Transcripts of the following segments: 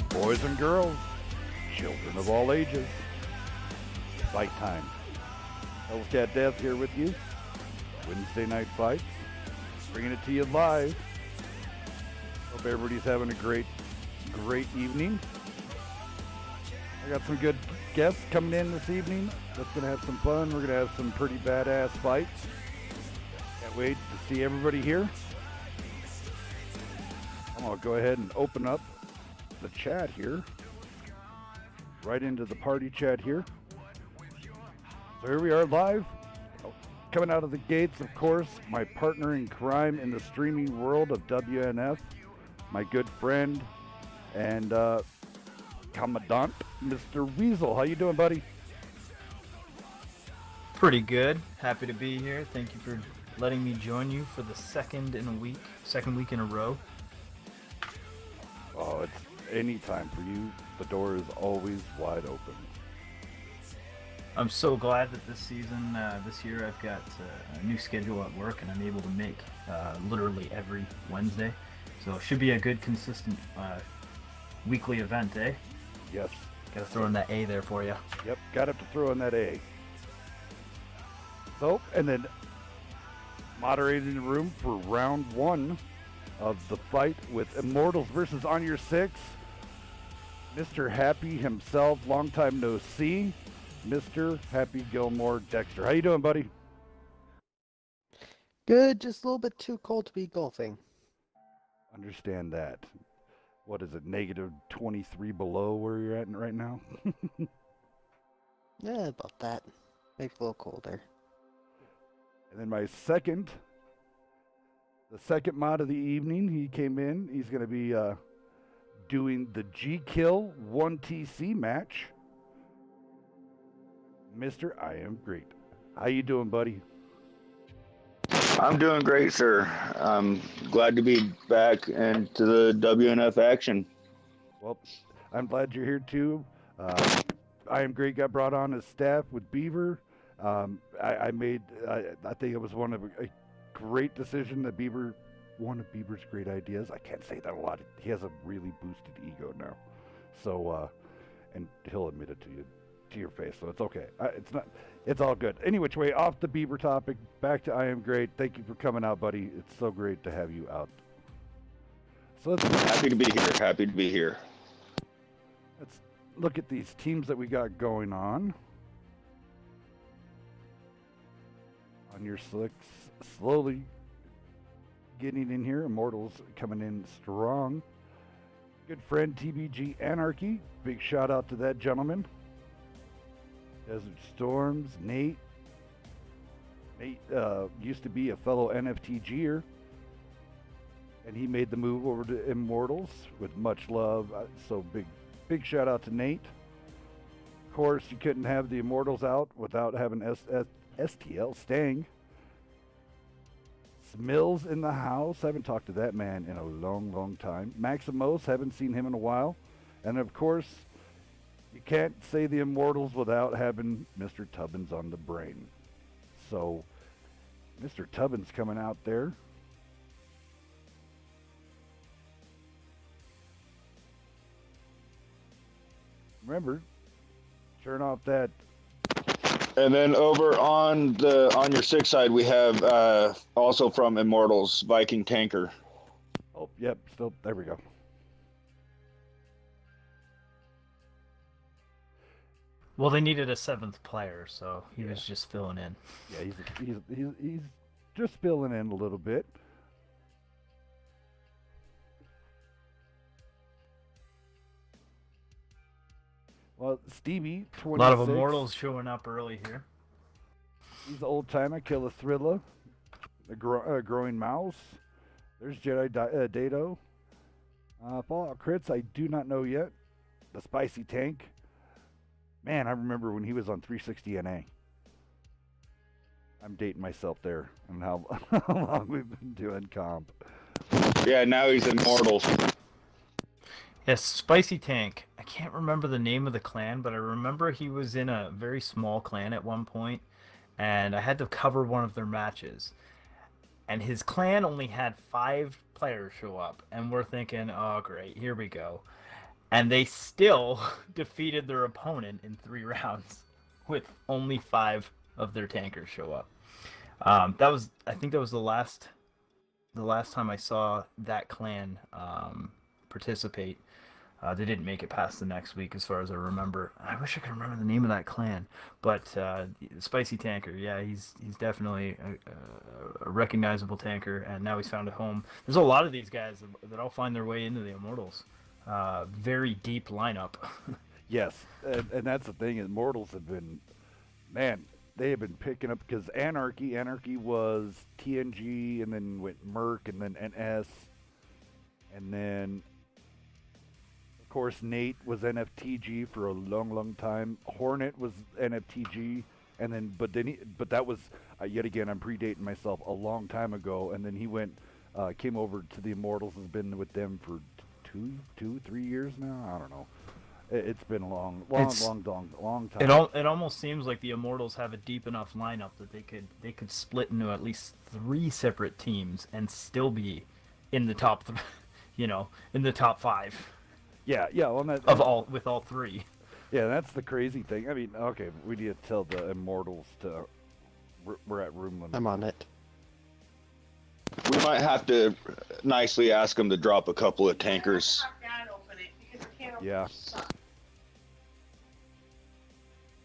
Boys and girls, children of all ages, fight time. Hellcat Death here with you. Wednesday night fights, bringing it to you live. Hope everybody's having a great evening. I got some good guests coming in this evening. That's gonna have some fun. We're gonna have some pretty badass fights. Can't wait to see everybody here. I'm gonna go ahead and open up the chat here, right into the party chat here. So here we are live, coming out of the gates, of course, my partner in crime in the streaming world of WNF, my good friend and commandant, Mr. Weasel. How you doing, buddy? Pretty good. Happy to be here. Thank you for letting me join you for the second week in a row. Oh, it's anytime for you. The door is always wide open. I'm so glad that this season, this year, I've got a new schedule at work and I'm able to make literally every Wednesday. So it should be a good, consistent weekly event, eh? Yes. Gotta throw in that A there for you. Yep, got to throw in that A. So, and then moderating the room for round one of the fight with Immortals versus On Your Six, Mr. Happy himself, long time no see, Mr. Happy Gilmore Dexter. How you doing, buddy? Good, just a little bit too cold to be golfing. Understand that. What is it, negative 23 below where you're at right now? Yeah, about that. Maybe a little colder. And then my second mod of the evening, he came in. He's going to be doing the G-Kill 1TC match. Mr. I Am Great. How you doing, buddy? I'm doing great, sir. I'm glad to be back into the WNF action. Well, I'm glad you're here too. I Am Great got brought on as staff with Beaver. I think it was a great decision that Beaver, one of Beaver's great ideas. I can't say that a lot. He has a really boosted ego now. So, and he'll admit it to your face, so it's okay. It's all good. Any which way, off the Beaver topic, back to I Am Great. Thank you for coming out, buddy. It's so great to have you out. So happy to be here. Happy to be here. Let's look at these teams that we got going on. On Your Six, slowly getting in here. Immortals coming in strong. Good friend TBG Anarchy. Big shout out to that gentleman. Desert Storms, Nate. Nate used to be a fellow NFTGer, and he made the move over to Immortals with much love. So big shout out to Nate. Of course, you couldn't have the Immortals out without having STL Stang. Mills in the house. Haven't talked to that man in a long time. Maximos, haven't seen him in a while. And of course, you can't say the Immortals without having Mr. Tubbins on the brain. So, Mr. Tubbins coming out there. Remember, turn off that. And then over on your six side, we have also from Immortals, Viking Tanker. Oh, yep, still, there we go. Well, they needed a seventh player, so he was just filling in. Yeah, he's just filling in a little bit. Well, Stevie, A 26. lot of Immortals showing up early here. He's the old timer, Killer Thriller. The Growing Mouse. There's Jedi Dado. Fallout Crits, I do not know yet. The Spicy Tank. Man, I remember when he was on 360 NA. I'm dating myself there and how long we've been doing comp. Yeah, now he's Immortals. Yes, Spicy Tank. I can't remember the name of the clan, but I remember he was in a very small clan at one point, and I had to cover one of their matches. And his clan only had 5 players show up, and we're thinking, oh great, here we go. And they still defeated their opponent in 3 rounds with only 5 of their tankers show up. I think that was the last time I saw that clan participate. They didn't make it past the next week, as far as I remember. I wish I could remember the name of that clan, but Spicy Tanker, yeah, he's definitely a recognizable tanker, and now he's found a home. There's a lot of these guys that all find their way into the Immortals. Very deep lineup. Yes, and that's the thing. Immortals have been, man, they have been picking up, because Anarchy was TNG, and then went Merc, and then NS, and then of course Nate was NFTG for a long time. Hornet was NFTG, and then but that was yet again, I'm predating myself, a long time ago, and then he came over to the Immortals, has been with them for 3 years now. I don't know. It's been a long time. It almost seems like the Immortals have a deep enough lineup that they could split into at least 3 separate teams and still be in the top, in the top 5. Yeah. Well, with all 3. Yeah, that's the crazy thing. I mean, okay, we need to tell the Immortals we're at room limit. I'm on it. We might have to nicely ask him to drop a couple of tankers. Yeah.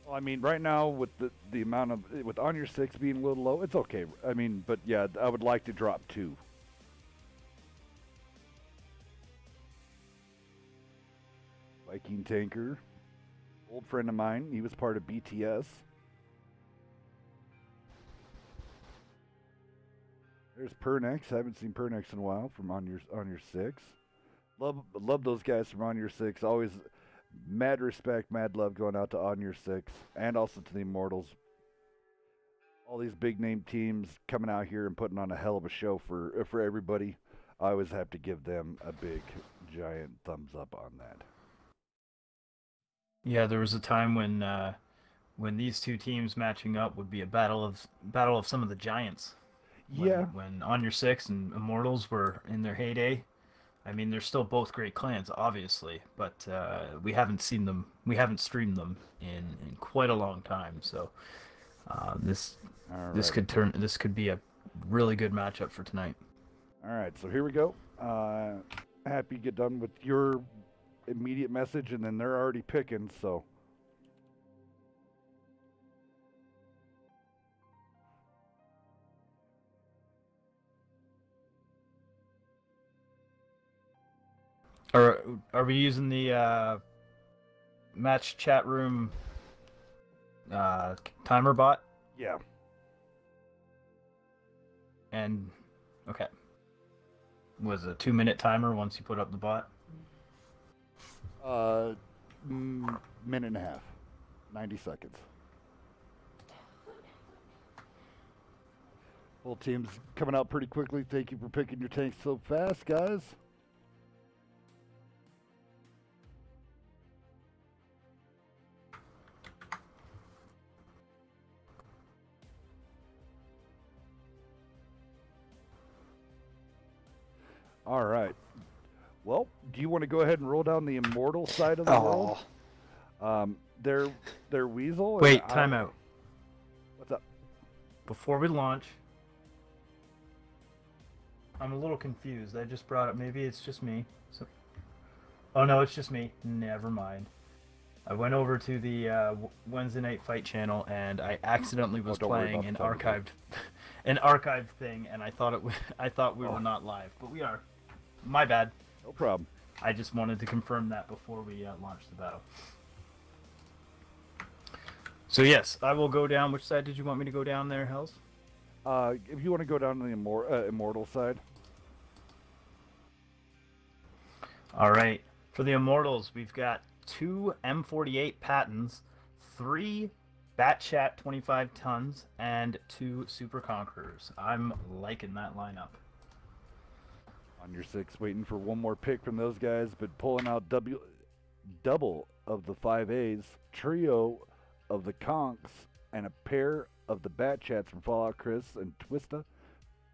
Well, I mean, right now with the amount with on your 6 being a little low, it's okay. I mean, but yeah, I would like to drop 2. Viking Tanker, old friend of mine. He was part of BTS. There's Pernex. I haven't seen Pernex in a while from on your 6. Love those guys from on your 6. Always mad respect, mad love going out to on your 6, and also to the Immortals. All these big name teams coming out here and putting on a hell of a show for everybody. I always have to give them a big giant thumbs up on that. Yeah, there was a time when these two teams matching up would be a battle of some of the giants. When On Your 6 and Immortals were in their heyday. I mean, they're still both great clans, obviously, but we haven't streamed them in quite a long time. So this could be a really good matchup for tonight. All right, so here we go. Happy to get done with your immediate message, and then they're already picking, so. Are we using the match chat room timer bot? Yeah. And okay. Was a 2-minute timer once you put up the bot? Minute and a half. 90 seconds. Full team's coming out pretty quickly. Thank you for picking your tanks so fast, guys. All right. Well, do you want to go ahead and roll down the Immortal side of the world? They're Weasel. Wait, time out. What's up? Before we launch, I'm a little confused. I just brought up. Maybe it's just me. Oh no, it's just me. Never mind. I went over to the Wednesday Night Fight channel and I accidentally was playing an archived thing, and I thought we were not live, but we are. My bad. No problem. I just wanted to confirm that before we launched the battle. So yes, I will go down. Which side did you want me to go down there, Hells? If you want to go down to the Immortal side. All right. For the Immortals, we've got 2 M48 Pattons, 3 Batchat 25 tons, and 2 Super Conquerors. I'm liking that lineup. On your 6, waiting for one more pick from those guys, but pulling out double of the 5As, trio of the Conks, and a pair of the Batchats from Fallout Chris and Twista,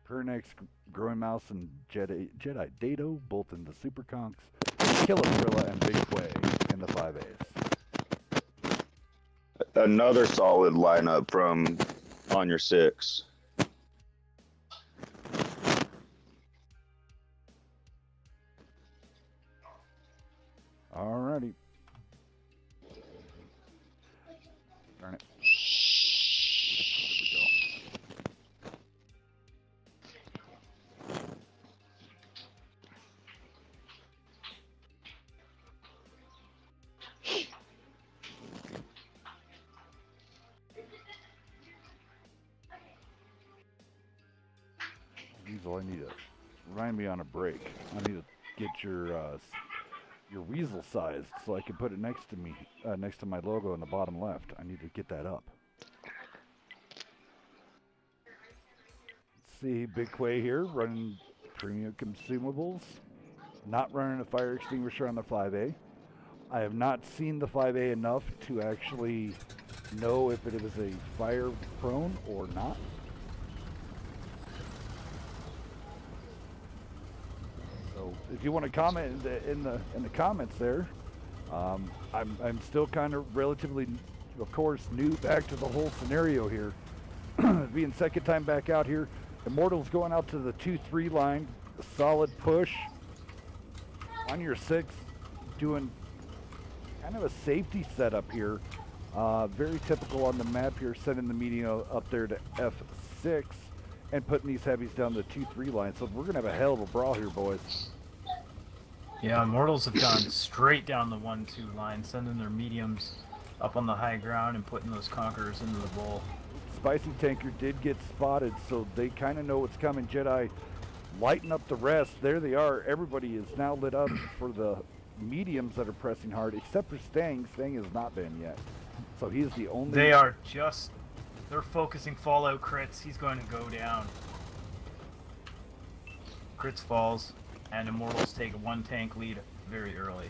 Pernex, Growing Mouse, and Jedi Dato, both in the Super Conks, Killer Gorilla, and Big Quay in the 5As. Another solid lineup from on your 6. Alrighty. Darn it. Weasel, I need to remind me on a break. I need to get your weasel sized so I can put it next to me, next to my logo in the bottom left. I need to get that up. Let's see, Big Quay here running premium consumables, not running a fire extinguisher on the 5A. I have not seen the 5A enough to actually know if it was a fire prone or not. So if you want to comment in the comments there, I'm still kind of relatively, of course, new back to the whole scenario here. Being second time back out here, Immortals going out to the 2-3 line, a solid push. On your 6, doing kind of a safety setup here. Very typical on the map here, sending the medium up there to F6 and putting these heavies down the 2-3 line. So we're gonna have a hell of a brawl here, boys. Yeah, Immortals have gone straight down the 1-2 line, sending their mediums up on the high ground and putting those Conquerors into the bowl. Spicy Tanker did get spotted, so they kind of know what's coming. Jedi lighten up the rest. There they are. Everybody is now lit up for the mediums that are pressing hard, except for Stang. Stang has not been yet. So he is the only... They're focusing Fallout crits. He's going to go down. Crits falls, and Immortals take a 1-tank lead very early.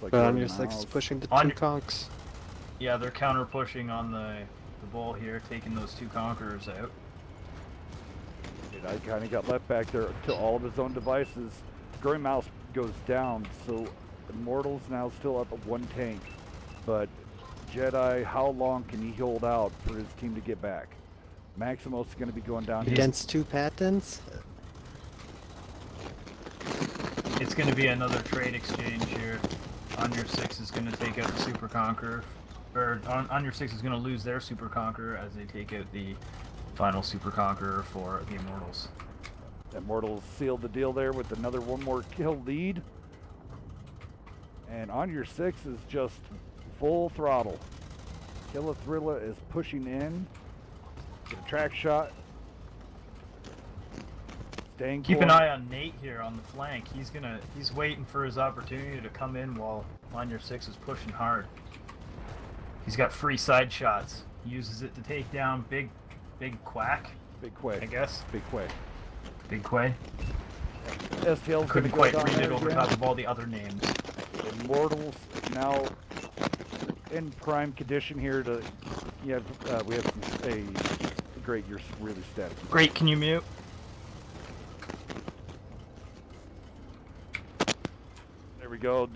Like On your 6 is pushing the 2 conks. Yeah, they're counter pushing on the bowl here, taking those 2 Conquerors out. I kind of got left back there to all of his own devices. Growing Mouse goes down, so Immortals now still up at 1 tank. But Jedi, how long can he hold out for his team to get back? Maximos is going to be going down Against 2 Pattons? It's going to be another trade exchange here. On your 6 is going to take out the Super Conqueror. Or on your 6 is going to lose their Super Conqueror as they take out the final Super Conqueror for the Immortals. Immortals sealed the deal there with another 1 more kill lead. And on your 6 is just full throttle. Killer Thrilla is pushing in. Get a track shot. Staying Keep an eye on Nate here on the flank. He's waiting for his opportunity to come in while on your 6 is pushing hard. He's got free side shots. He uses it to take down Big Quack. Big Quay. I guess. Big Quay. Big Quay. STL's Couldn't gonna quite go down read it there over again. top of all the other names. Immortals now in prime condition here to. Yeah, we have a great. You're really static. Great, can you mute? There we go.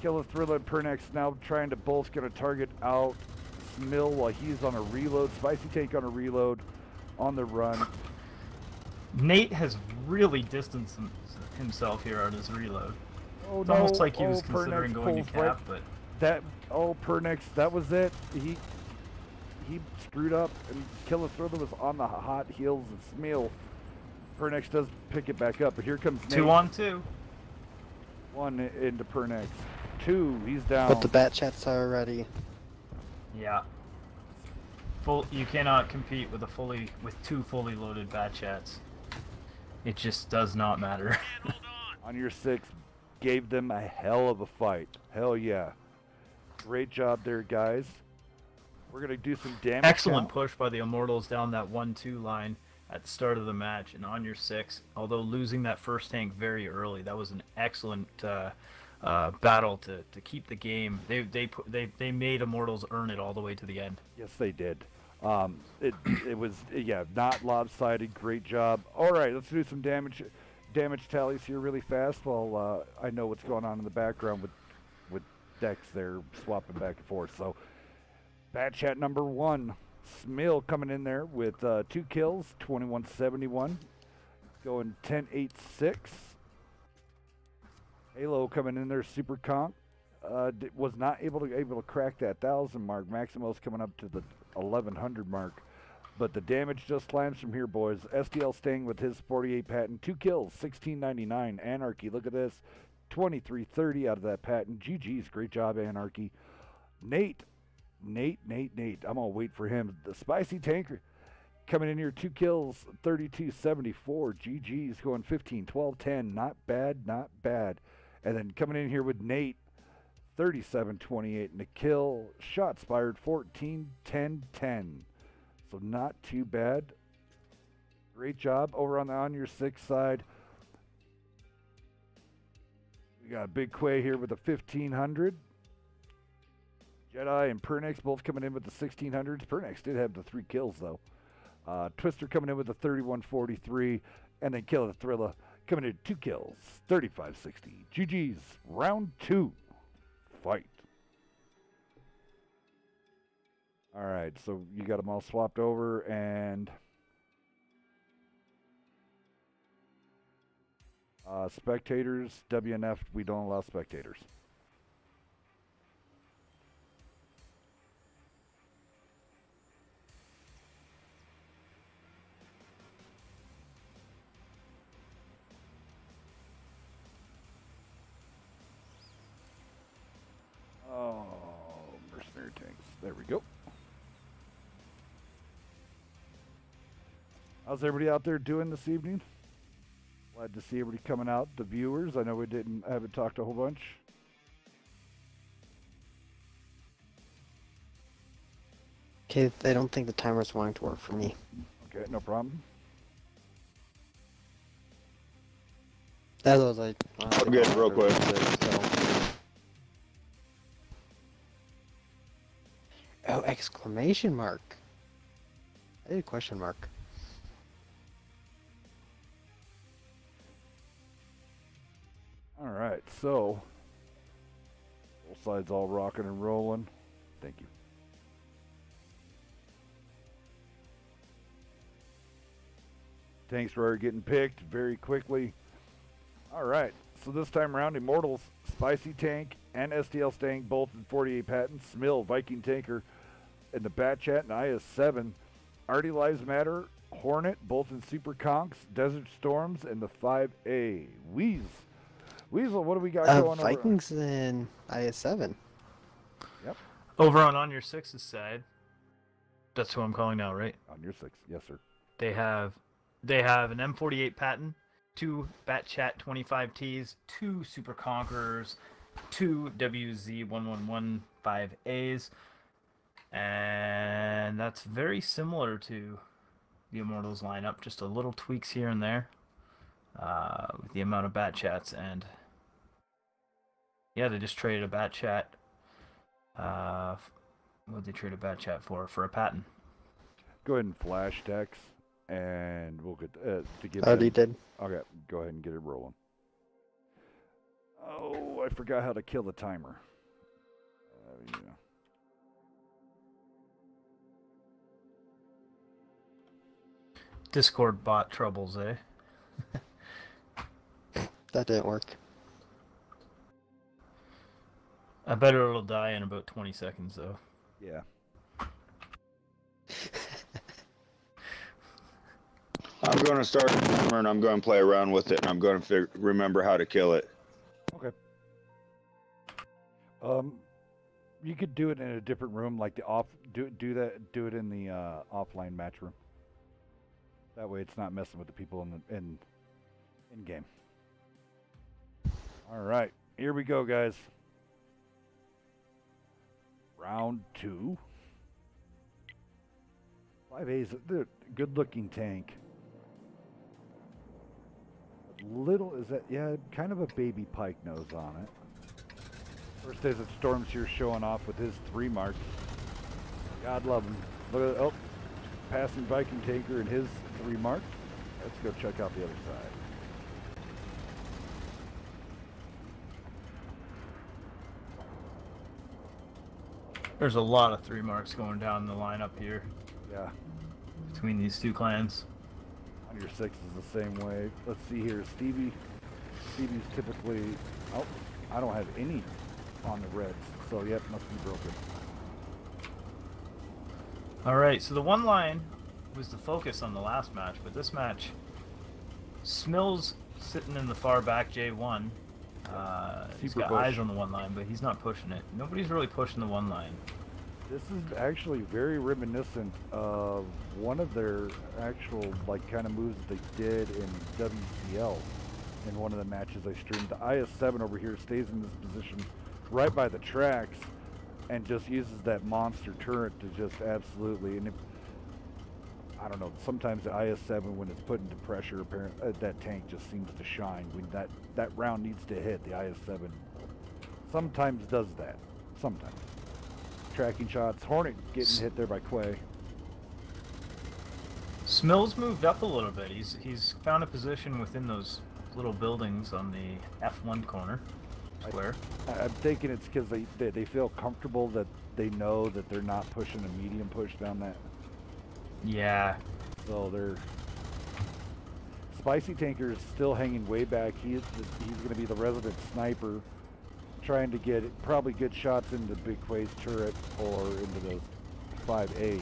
Killer Thriller and Pernex now trying to both get a target out. Smill while he's on a reload. Spicy Tank on a reload. On the run. Nate has really distanced himself here on his reload. Oh It's no! almost like he was Pernex considering going to pulls cap, but Pernex, that was it. He screwed up, and Killer Thriller was on the hot heels of Smill. Pernex does pick it back up, but here comes Nate. 2-on-2. 1 into Pernex. 2. He's down. But the bat chats are ready. Yeah. You cannot compete with two fully loaded bat chats. It just does not matter. On your 6, gave them a hell of a fight. Hell yeah. Great job there, guys. We're going to do some damage. Excellent push by the Immortals down that 1-2 line at the start of the match. And on your 6, although losing that first tank very early, that was an excellent battle to keep the game. They made Immortals earn it all the way to the end. Yes, they did. It was, yeah, not lopsided. Great job. All right, let's do some damage tallies here really fast while I know what's going on in the background with Dex there swapping back and forth. So, bat chat number 1, Smill coming in there with 2 kills, 2171, going 10-8-6. Halo coming in there, super conk. Was not able to crack that 1,000 mark. Maximo's coming up to the 1,100 mark. But the damage just climbs from here, boys. STL staying with his 48 patent. 2 kills, 1699. Anarchy, look at this. 2330 out of that patent. GG's, great job, Anarchy. Nate. I'm going to wait for him. The Spicy Tanker coming in here. 2 kills, 3274. GG's going 15, 12, 10. Not bad, not bad. And then coming in here with Nate. 37-28 and a kill. Shots fired 14-10-10. So not too bad. Great job over on your 6 side. We got Big Quay here with a 1500. Jedi and Pernix both coming in with the 1600s. Pernix did have the 3 kills though. Twister coming in with the 3143, and then Killer Thriller coming in 2 kills, 3560. GG's round 2. Fight. All right, so you got them all swapped over, and spectators, WNF, we don't allow spectators. Oh, mercenary tanks. There we go. How's everybody out there doing this evening? Glad to see everybody coming out, the viewers. I know we haven't talked a whole bunch. Okay, I don't think the timer's wanting to work for me. Okay, no problem. That was like... I'll get it real quick. Oh, exclamation mark. I did a question mark. All right, so both sides all rocking and rolling. Thank you. Tanks were getting picked very quickly. All right, so this time around, Immortals, Spicy Tank, and STL staying both in 48 patents. Smill, Viking Tanker, in the Bat Chat, and IS-7. Artie Lives Matter, Hornet, both in Super Conks, Desert Storms, and the 5A. Weasel, what do we got going on? Vikings and IS-7. Yep. Over on your 6's side, that's who I'm calling now, right? On your 6, yes, sir. They have an M48 patent, 2 Bat Chat 25Ts, 2 Super Conquerors, 2 WZ1115As, and that's very similar to the Immortals lineup, just a little tweaks here and there with the amount of Bat Chats, and yeah, they just traded a Bat Chat. What did they trade a Bat Chat for? For a patent. Go ahead and flash Dex, and we'll get to give. Already did. Okay, go ahead and get it rolling. Oh, I forgot how to kill the timer. Yeah. Discord bot troubles, eh? That didn't work. I bet it'll die in about 20 seconds, though. Yeah. I'm going to start a timer and I'm going to play around with it and I'm going to remember how to kill it. Okay. You could do it in a different room, like the do it in the offline match room. That way, it's not messing with the people in game. All right, here we go, guys. Round 2. 5A's a good-looking tank. Little is that? Yeah, kind of a baby pike nose on it. First Days of Storms here showing off with his 3 marks. God love him. Look at passing Viking tanker and his 3 marks. Let's go check out the other side. There's a lot of 3 marks going down the lineup here. Yeah. Between these 2 clans. On your 6 is the same way. Let's see here. Stevie's typically... Oh, I don't have any on the reds. So, yep, must be broken. Alright, so the 1 line was the focus on the last match, but this match, Smills sitting in the far back J1. He's got eyes on the 1 line, but he's not pushing it. Nobody's really pushing the 1 line. This is actually very reminiscent of one of their actual, like, kind of moves that they did in WCL in one of the matches I streamed. The IS-7 over here stays in this position right by the tracks and just uses that monster turret to just absolutely, and I don't know, sometimes the IS-7, when it's put into pressure, apparently that tank just seems to shine. When that round needs to hit, the IS-7 sometimes does that. Sometimes. Tracking shots. Hornet getting hit there by Quay. Smills moved up a little bit. He's found a position within those little buildings on the F1 corner square. I'm thinking it's because they feel comfortable that they know that they're not pushing a medium push down that. Yeah. So they're... Spicy Tanker is still hanging way back. He's going to be the resident sniper, trying to get probably good shots into Big Quay's turret or into those 5As.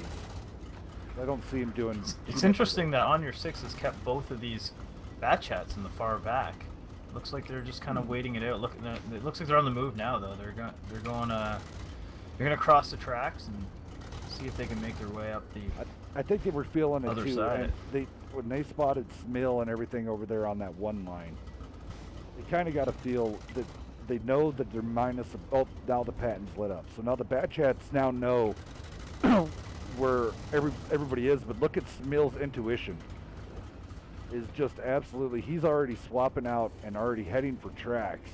I don't see him doing... It's interesting that On Your 6 has kept both of these bat chats in the far back. Looks like they're just kind of waiting it out. Look, it looks like they're on the move now, though. They're gonna cross the tracks and see if they can make their way up the... I think they were feeling it other too. side. And when they spotted Smill and everything over there on that 1 line, they kind of got to feel that they know that they're minus... Oh, now the patent's lit up. So now the bat chats now know where everybody is, but look at Smill's intuition. Is just absolutely... He's already swapping out and already heading for tracks.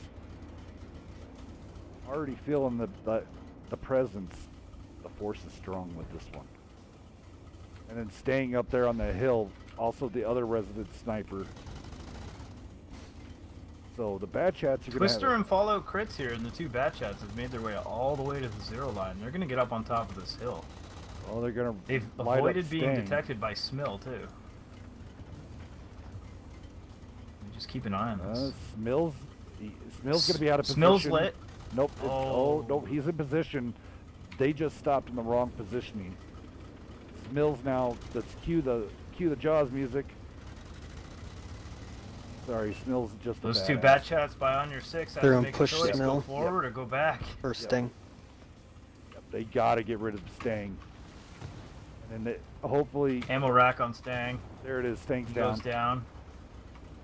Already feeling the presence. The force is strong with this one. And then staying up there on the hill, also the other resident sniper. So the bat chats are going to Twister and Fallout crits here, and the 2 bat chats have made their way all the way to the 0 line. They're going to get up on top of this hill. Oh, they're going to... They've avoided being detected by Smill, too. Just keep an eye on this. Smill's going to be out of position. Smill's lit. Nope. Oh, no, he's in position. They just stopped in the wrong positioning. Smills now, let's cue the Jaws music. Sorry, Smills just those 2 bat chats by On Your 6 have to make a choice, go forward or go back. First sting. Yep, they got to get rid of the Stang. And then hopefully... Ammo rack on Stang. There it is, Stang's down. Goes down.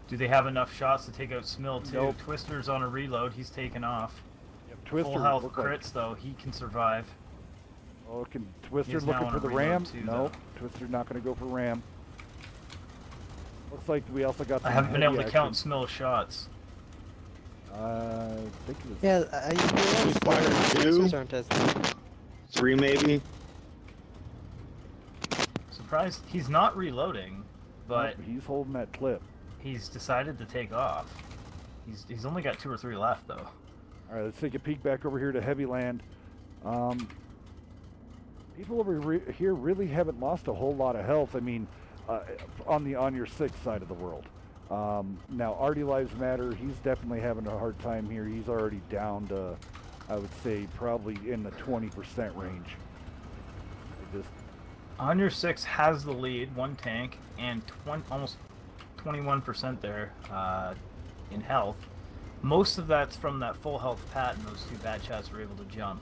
Do they have enough shots to take out Smill too? Nope. Twister's on a reload, he's taken off. Yep, Twister full health crits though, he can survive. Oh, can Twister looking for the ram? No, Twister's not going to go for ram. Looks like we also got some... I haven't been able to count Smill's shots. I think it was... Yeah, I Two? aren't as... 3 maybe? Surprised he's not reloading, but... Nope, he's holding that clip. He's decided to take off. He's only got 2 or 3 left, though. All right, let's take a peek back over here to Heavy Land. People over here really haven't lost a whole lot of health. I mean, on your 6 side of the world. Now, Artie Lives Matter, he's definitely having a hard time here. He's already down to, I would say, probably in the 20% range. On Your 6 has the lead, 1 tank, and almost 21% there in health. Most of that's from that full health pat, and those two bad shots were able to jump.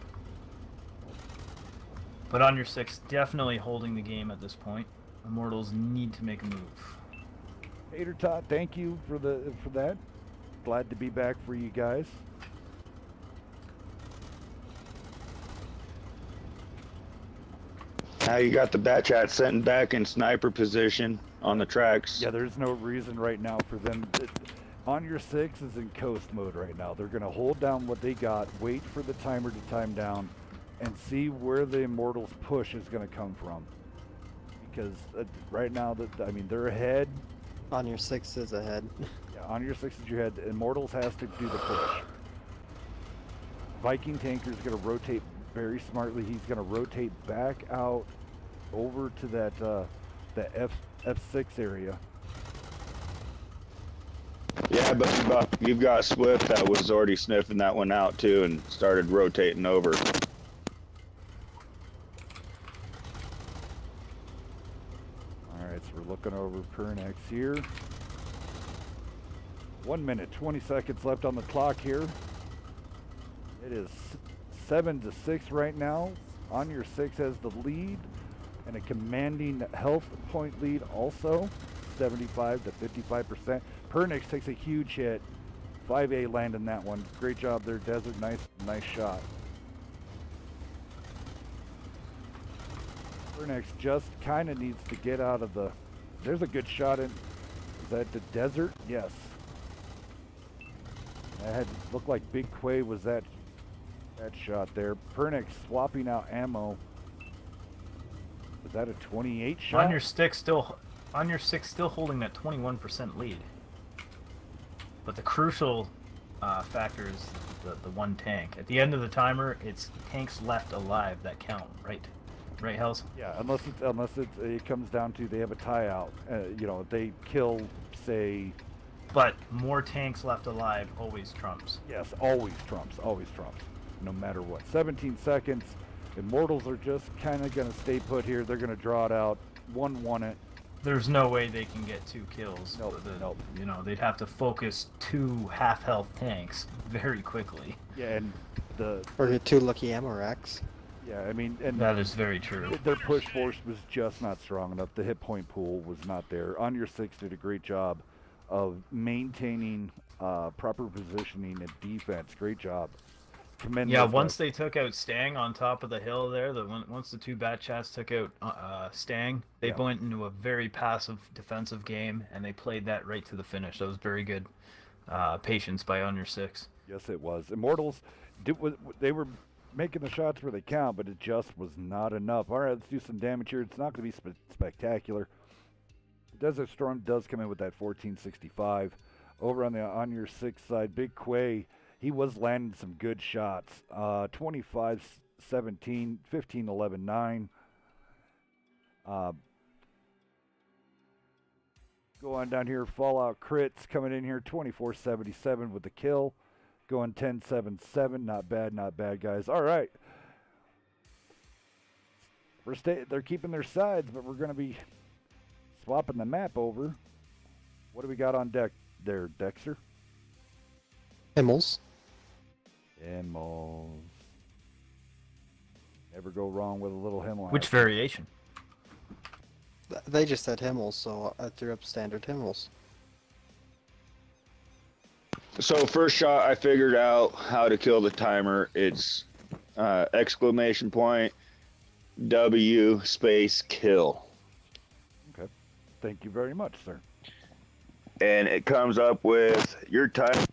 But on your 6, definitely holding the game at this point. Immortals need to make a move. Hater Tot, thank you for that. Glad to be back for you guys. Now you got the bat chat sitting back in sniper position on the tracks. Yeah, there's no reason right now for them. On your 6 is in coast mode right now. They're going to hold down what they got, wait for the timer to time down, and see where the Immortals push is going to come from. Because right now, I mean, they're ahead. On your 6 is ahead. Yeah, on your 6 is your head. Immortals has to do the push. Viking Tanker is going to rotate very smartly. He's going to rotate back out over to that F6 area. Yeah, but you've got Swift that was already sniffing that one out too and started rotating over. Alright, so we're looking over Pernex here. 1 minute, 20 seconds left on the clock here. It is 7-6 right now. On your 6 has the lead and a commanding health point lead also, 75 to 55%. Pernex takes a huge hit. 5A landing that one. Great job there, Desert. Nice shot. Pernex just kind of needs to get out of the... There's a good shot in... Is that the Desert? Yes. That had looked like Big Quay was that shot there. Pernex swapping out ammo. Is that a 28 shot? On your 6 still holding that 21% lead. But the crucial factor is the one tank. At the end of the timer, it's tanks left alive that count, right? Right, Hells? Yeah, unless it comes down to they have a tie out. You know, if they kill, say... But more tanks left alive always trumps. Yes, always trumps, no matter what. 17 seconds. Immortals are just kind of going to stay put here. They're going to draw it out. 1-1 it. There's no way they can get 2 kills. Nope. You know, they'd have to focus 2 half-health tanks very quickly. Yeah, and Or your 2 lucky ammo racks. Yeah, I mean... and that is very true. Their push force was just not strong enough. The hit point pool was not there. On your 6 did a great job of maintaining proper positioning and defense. Great job. Yeah, once they took out Stang on top of the hill there, once the 2 bat chats took out Stang, they went into a very passive defensive game, and they played that right to the finish. That was very good patience by On Your 6. Yes, it was. Immortals, they were making the shots where they count, but it just was not enough. All right, let's do some damage here. It's not going to be spectacular. Desert Storm does come in with that 1465. Over on your 6 side, Big Quay, he was landing some good shots. 25-17, 15-11-9. Go on down here, Fallout Crits coming in here, 24-77 with the kill. Going 10-7-7, not bad, guys. All right. They're keeping their sides, but we're going to be swapping the map over. What do we got on deck there, Dexter? Himmels. Himmels. Never go wrong with a little Himmel. Which variation? They just said Himmels, so I threw up standard Himmels. So first shot, I figured out how to kill the timer. It's exclamation point, W space kill. Okay. Thank you very much, sir. And it comes up with your time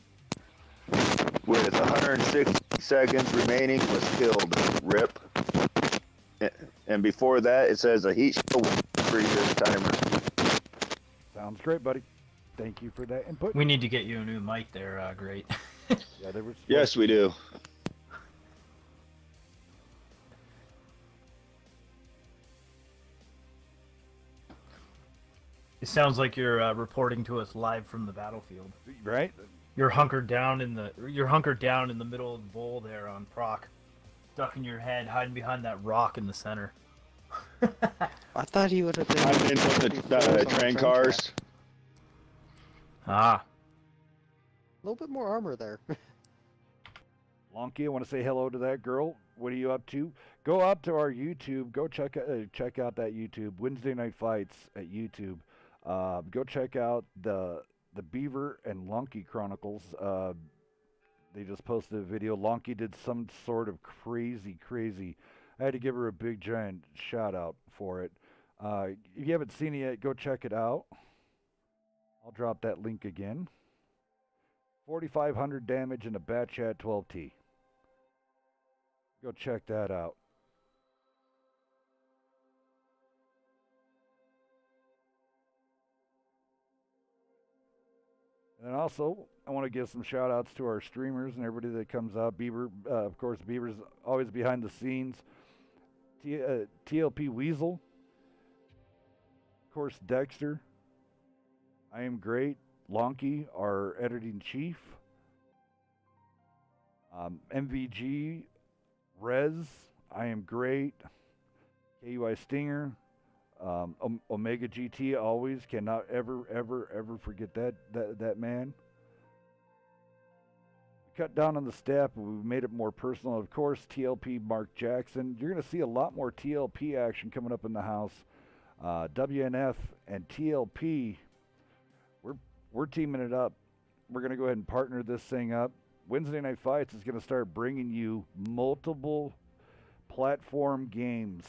with 160 seconds remaining was killed. RIP. And before that, it says a heat shield for your timer. Sounds great, buddy. Thank you for that input. We need to get you a new mic there, great. Yeah, they were. Yes, we do. It sounds like you're reporting to us live from the battlefield. Right? You're hunkered down in the middle of the bowl there on Proc, ducking your head, hiding behind that rock in the center. I thought he would have been. I'm in with the train cars. Ah. little bit more armor there. Lonky, I want to say hello to that girl. What are you up to? Go up to our YouTube. Go check out that YouTube, Wednesday Night Fights at YouTube. Go check out the Beaver and Lonky Chronicles. They just posted a video. Lonky did some sort of crazy. I had to give her a big giant shout out for it. If you haven't seen it yet, go check it out. I'll drop that link again. 4,500 damage in a Bat Chat 12T. Go check that out. And then also, I want to give some shout outs to our streamers and everybody that comes out. Beaver, of course, Beaver's always behind the scenes. TLP Weasel. Of course, Dexter. I am great. Lonky, our editing chief. MVG. Rez. I am great. KUI Stinger. Omega GT always cannot ever forget that man. We cut down on the staff, but we made it more personal. Of course, TLP Mark Jackson. You're going to see a lot more TLP action coming up in the house. WNF and TLP, we're teaming it up. We're going to go ahead and partner this thing up. Wednesday Night Fights is going to start bringing you multiple platform games.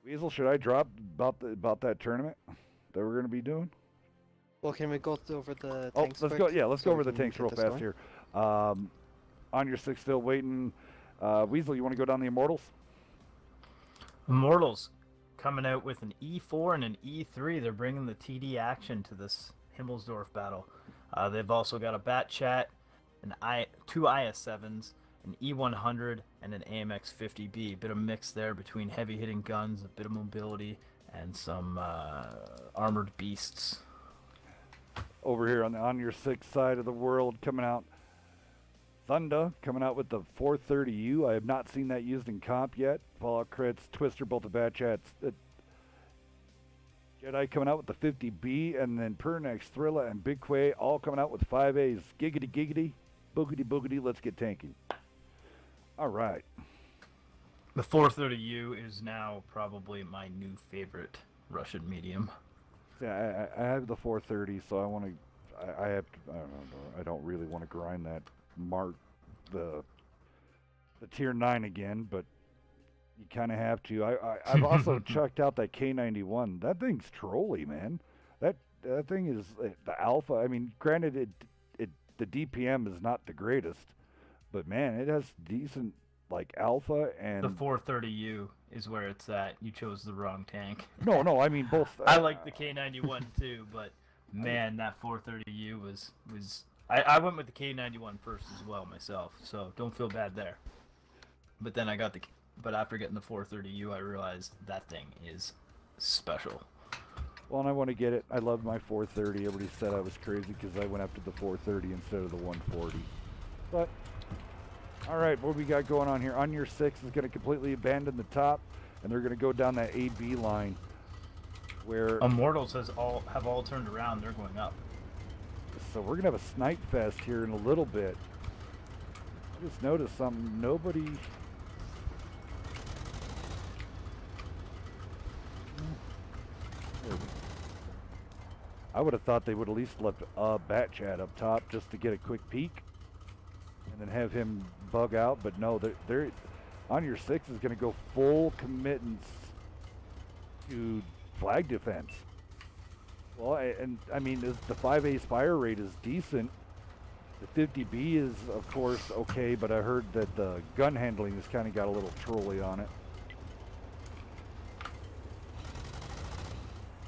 Weasel, should I drop about that tournament that we're going to be doing? Well, can we go over the tanks? Let's quick? go. Yeah, let's So go we over the can tanks get real this fast going? here. On your six, still waiting. Weasel, you want to go down the Immortals? Immortals coming out with an E4 and an E3. They're bringing the TD action to this Himmelsdorf battle. They've also got a Bat Chat, two IS-7s, an E100, and an AMX 50B. A bit of mix there between heavy hitting guns, a bit of mobility, and some armored beasts. Over here on your sixth side of the world, coming out. Thunder coming out with the 430U. I have not seen that used in comp yet. Fallout Crits, Twister, both the Bat Chats. Jedi coming out with the 50B, and then Pernex, Thrilla, and Big Quay all coming out with 5As. Giggity, boogity, let's get tanking. All right. The 430U is now probably my new favorite Russian medium. Yeah, I have the 430, so I want to. I have to. I don't know. I don't really want to grind that mark the tier 9 again, but you kind of have to. I've also checked out that K91. That thing's trolly, man. That thing is the alpha. I mean, granted, the DPM is not the greatest, but man, it has decent like alpha and. The 430U is where it's at. You chose the wrong tank. No, I mean both. I like the K91 too, but man, that 430U was. I went with the K91 first as well myself, so don't feel bad there. But then but after getting the 430U, I realized that thing is special. Well, and I want to get it. I love my 430. Everybody said I was crazy because I went after the 430 instead of the 140. But, all right, what we got going on here? On your 6 is going to completely abandon the top, and they're going to go down that AB line where... Immortals have all turned around. They're going up. So we're going to have a snipe fest here in a little bit. I just noticed something. Nobody... I would have thought they would at least left Bat Chat up top just to get a quick peek and then have him bug out, but no, they're on your 6 is going to go full committance to flag defense. Well, and I mean, the 5A fire rate is decent. The 50B is, of course, okay, but I heard that the gun handling has kind of got a little trolly on it.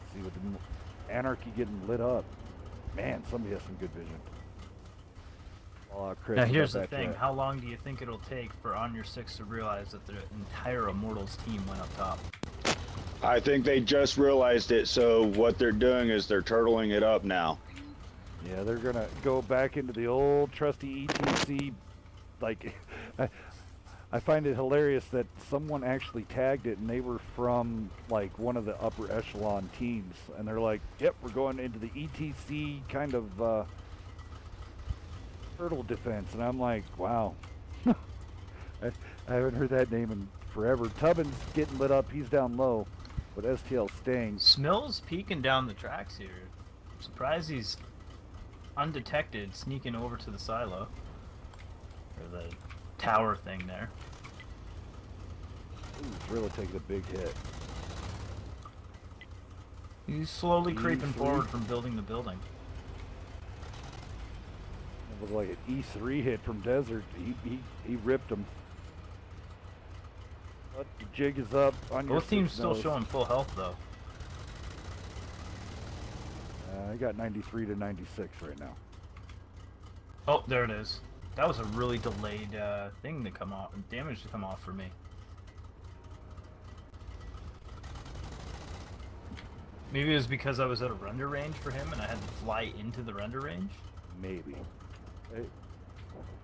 Let's see what the Anarchy getting lit up. Man, somebody has some good vision. Now here's the thing, how long do you think it'll take for On Your 6 to realize that the entire Immortals team went up top? I think they just realized it, so what they're doing is they're turtling it up now. Yeah, they're gonna go back into the old trusty ETC. Like, I find it hilarious that someone actually tagged it and they were from like one of the upper echelon teams, and they're like, "Yep, we're going into the ETC kind of turtle defense," and I'm like, "Wow." I haven't heard that name in forever. Tubbins getting lit up. He's down low, but STL staying. Smill's peeking down the tracks here. I'm surprised he's undetected, sneaking over to the silo. Or the tower thing there. He's really taking a big hit. He's slowly creeping E3. forward from building the building. It was like an E3 hit from Desert. He ripped him. But the jig is up on your Both teams six still nose. showing full health though. I got 93 to 96 right now. Oh, there it is. That was a really delayed thing to come off, damage to come off for me. Maybe it was because I was at a render range for him and I had to fly into the render range? Maybe. Hey.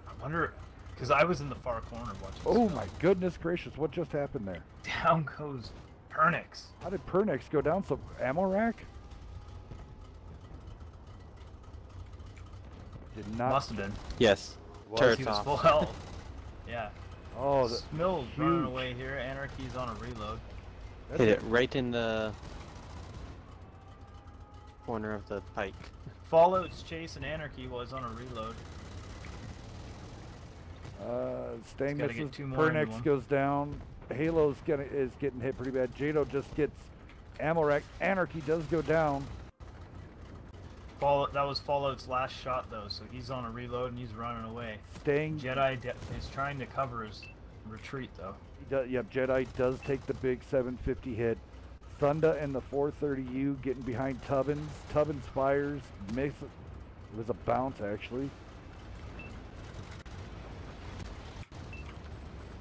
I wonder, because I was in the far corner watching. Oh Snow. my goodness gracious, what just happened there? Down goes Pernix. How did Pernex go down so ammo rack? Did not. Must have been. Yes. Was Turret's He was off. full health. Yeah. Oh, Smill's running huge. away here. Anarchy's on a reload. that's Hit a- it right in the corner of the pike. Fallout's chasing Anarchy while he's on a reload. Stang Gotta get misses. two more into Pernex him. goes down. Halo's is getting hit pretty bad. Jado just gets ammo rack. Anarchy does go down. That was Fallout's last shot though, so he's on a reload and he's running away. Stang. Jedi is trying to cover his retreat though. Yep, Jedi does take the big 750 hit. Thunda and the 430U getting behind Tubbins. Tubbins fires. Makes it. It was a bounce actually.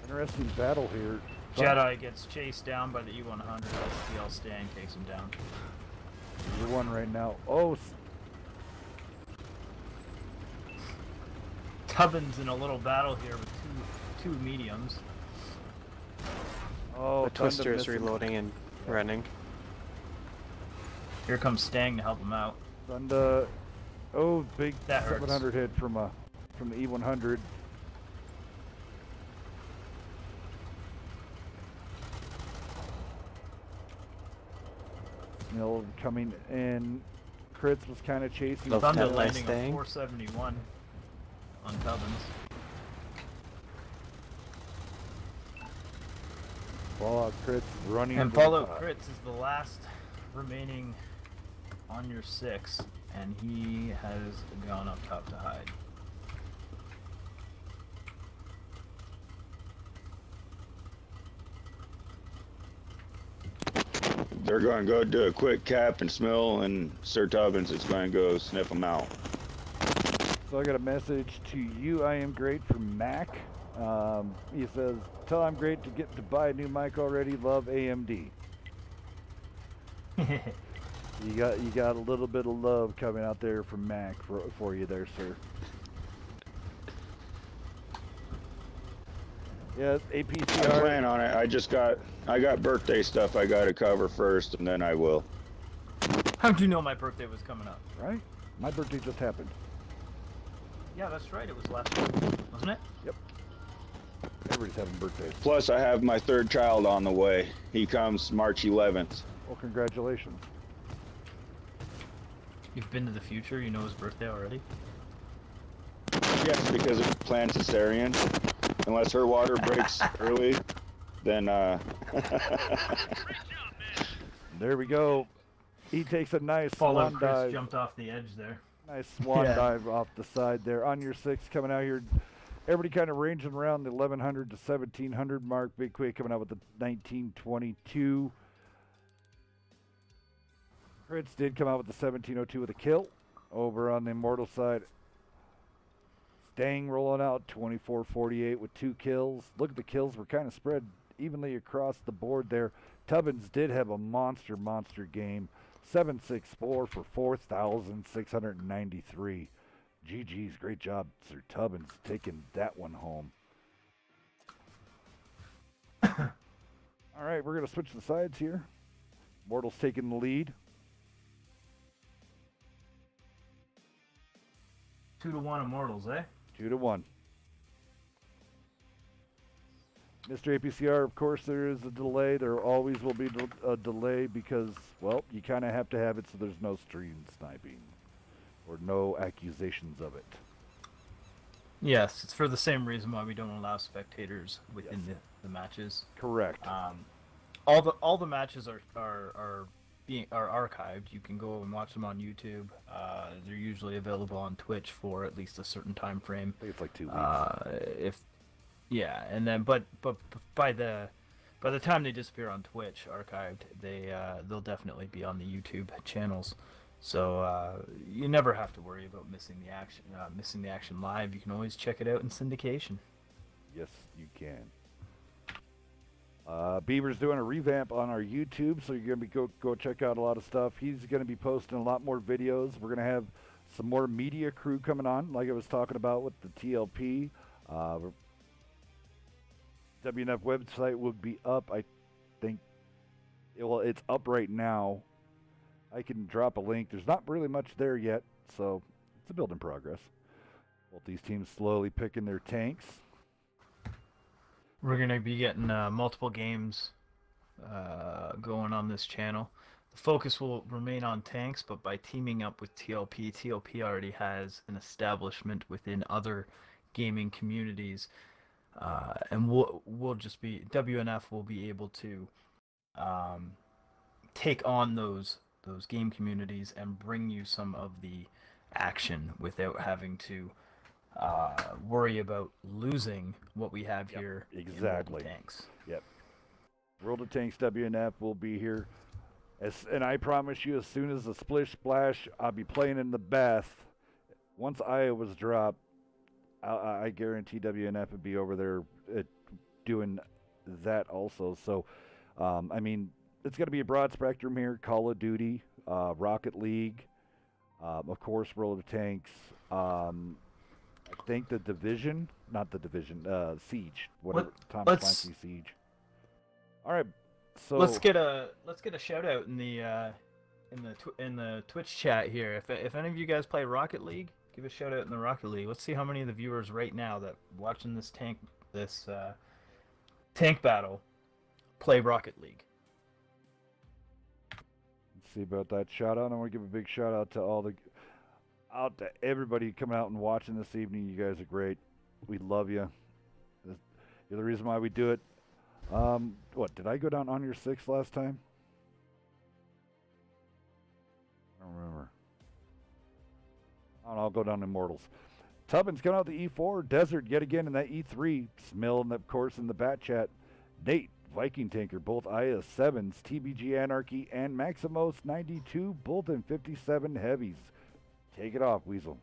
Interesting battle here. Jedi gets chased down by the E100. STL Stang takes him down. There's one right now. Oh, Tubbins in a little battle here with two mediums. oh, The Twister Thunda is missing. reloading and running. Here comes Stang to help him out. Thunda. Oh, big That hurts. 700 hit from the E100. Snill coming in. Crits was kind of chasing. Love Thunder that by landing a Stang. 471 on Tubbins. Fallout crits running. And for the Fallout top. Crits is the last remaining on your 6, and he has gone up top to hide. They're going to go do a quick cap and Smill, and Sir Tubbins is going to go sniff them out. So I got a message to you. I am great from Mac. He says, "Tell I'm great to get to buy a new mic already. Love AMD." You got a little bit of love coming out there from Mac for you there, sir. Yeah, I APCR. plan on it. I got birthday stuff I got to cover first, and then I will. How'd you know my birthday was coming up? Right? My birthday just happened. Yeah, that's right. It was last week, wasn't it? Everybody's having birthdays. Plus, I have my third child on the way. He comes March 11th. Well, congratulations. You've been to the future. You know his birthday already. Yes, because it's planned cesarean. Unless her water breaks early, then There we go. He takes a nice Fallout swan Chris dive. jumped off the edge there. Nice swan Yeah. dive off the side there. On your 6 coming out here. Everybody kind of ranging around the 1100 to 1700 mark. Big Quake coming out with the 1922. Crits did come out with the 1702 with a kill. Over on the Immortal side. Stang rolling out 2448 with 2 kills. Look at the kills. Were kind of spread evenly across the board there. Tubbins did have a monster game. 764 for 4,693. GG's, great job, Sir Tubbins, taking that one home. All right, we're going to switch the sides here. Mortal's taking the lead. 2-1 Immortals, eh? 2-1. Mr. APCR, of course, there is a delay. There always will be a delay because, well, you kind of have to have it so there's no stream sniping or no accusations of it. Yes, it's for the same reason why we don't allow spectators within the matches. Correct. All the matches are archived. You can go and watch them on YouTube. They're usually available on Twitch for at least a certain time frame. I think it's like 2 weeks. And then but by the time they disappear on Twitch archived, they'll definitely be on the YouTube channels. So you never have to worry about missing the action live. You can always check it out in syndication. Yes, you can. Beaver's doing a revamp on our YouTube, so you're gonna be go check out a lot of stuff. He's gonna be posting a lot more videos. We're gonna have some more media crew coming on, like I was talking about with the TLP. WNF website will be up. I think it's up right now. I can drop a link. There's not really much there yet, so it's a build in progress. Both these teams slowly picking their tanks. We're gonna be getting multiple games going on this channel. The focus will remain on tanks, but by teaming up with TLP already has an establishment within other gaming communities, and we'll just be WNF will be able to take on those game communities and bring you some of the action without having to worry about losing what we have here. Exactly. In World of Tanks. Yep. World of Tanks WNF will be here. And I promise you, as soon as the Splish Splash, I'll be playing in the bath. Once Iowa's dropped, I guarantee WNF would be over there doing that also. So, I mean, it's going to be a broad spectrum here. Call of Duty, Rocket League, of course, World of Tanks. I think the Division, not the Division, Siege. Whatever. Tom Clancy Siege. All right, so let's get a shout out in the Twitch chat here. If any of you guys play Rocket League, give a shout out in the Rocket League. Let's see how many of the viewers right now that watching this tank battle play Rocket League. Let's see about that shout out. I want to give a big shout out to everybody coming out and watching this evening. You guys are great. We love you. You're the reason why we do it. What, did I go down on your 6 last time? I don't remember. I'll go down Immortals. Tubbins coming out the E4. Desert yet again in that E3. Smill, and of course, in the bat chat. Nate, Viking Tanker, both IS-7s. TBG Anarchy and Maximos 92, both in 57 heavies. Take it off, Weasel.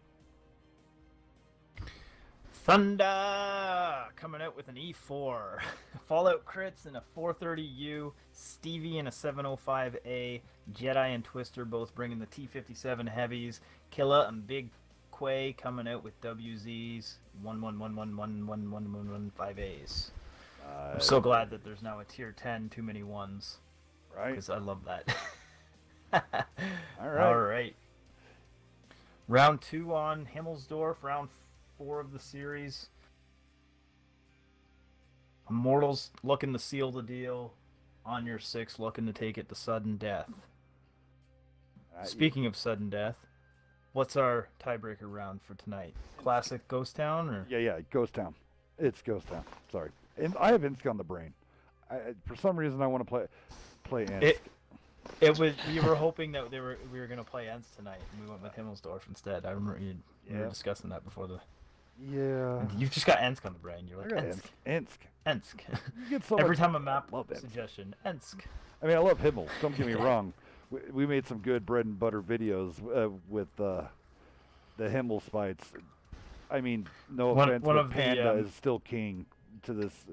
Thunder coming out with an E4. Fallout Crits in a 430U. Stevie in a 705A. Jedi and Twister both bringing the T57 heavies. Killa and Big Quay coming out with WZs. 111111115As. I'm so glad that there's now a tier 10 too many ones. Right. Because I love that. All right. All right. Round 2 on Himmelsdorf. Round 4 of the series. Immortals looking to seal the deal. On your 6 looking to take it to sudden death. Speaking of sudden death, what's our tiebreaker round for tonight? Classic Ghost Town? Or? Yeah, Ghost Town. It's Ghost Town. Sorry. And I have Insk on the brain. For some reason, I want to play Insk. It was. We were hoping that we were going to play Ensk tonight, and we went with Himmelsdorf instead. I remember you were discussing that before the. Yeah. You've just got Ensk on the brain. You're like Ensk. You get so every much, time a map love suggestion. Ensk. I mean, I love Himmel. Don't get me wrong. We made some good bread and butter videos with the Himmel spites. I mean, no offense, but Panda is still king to this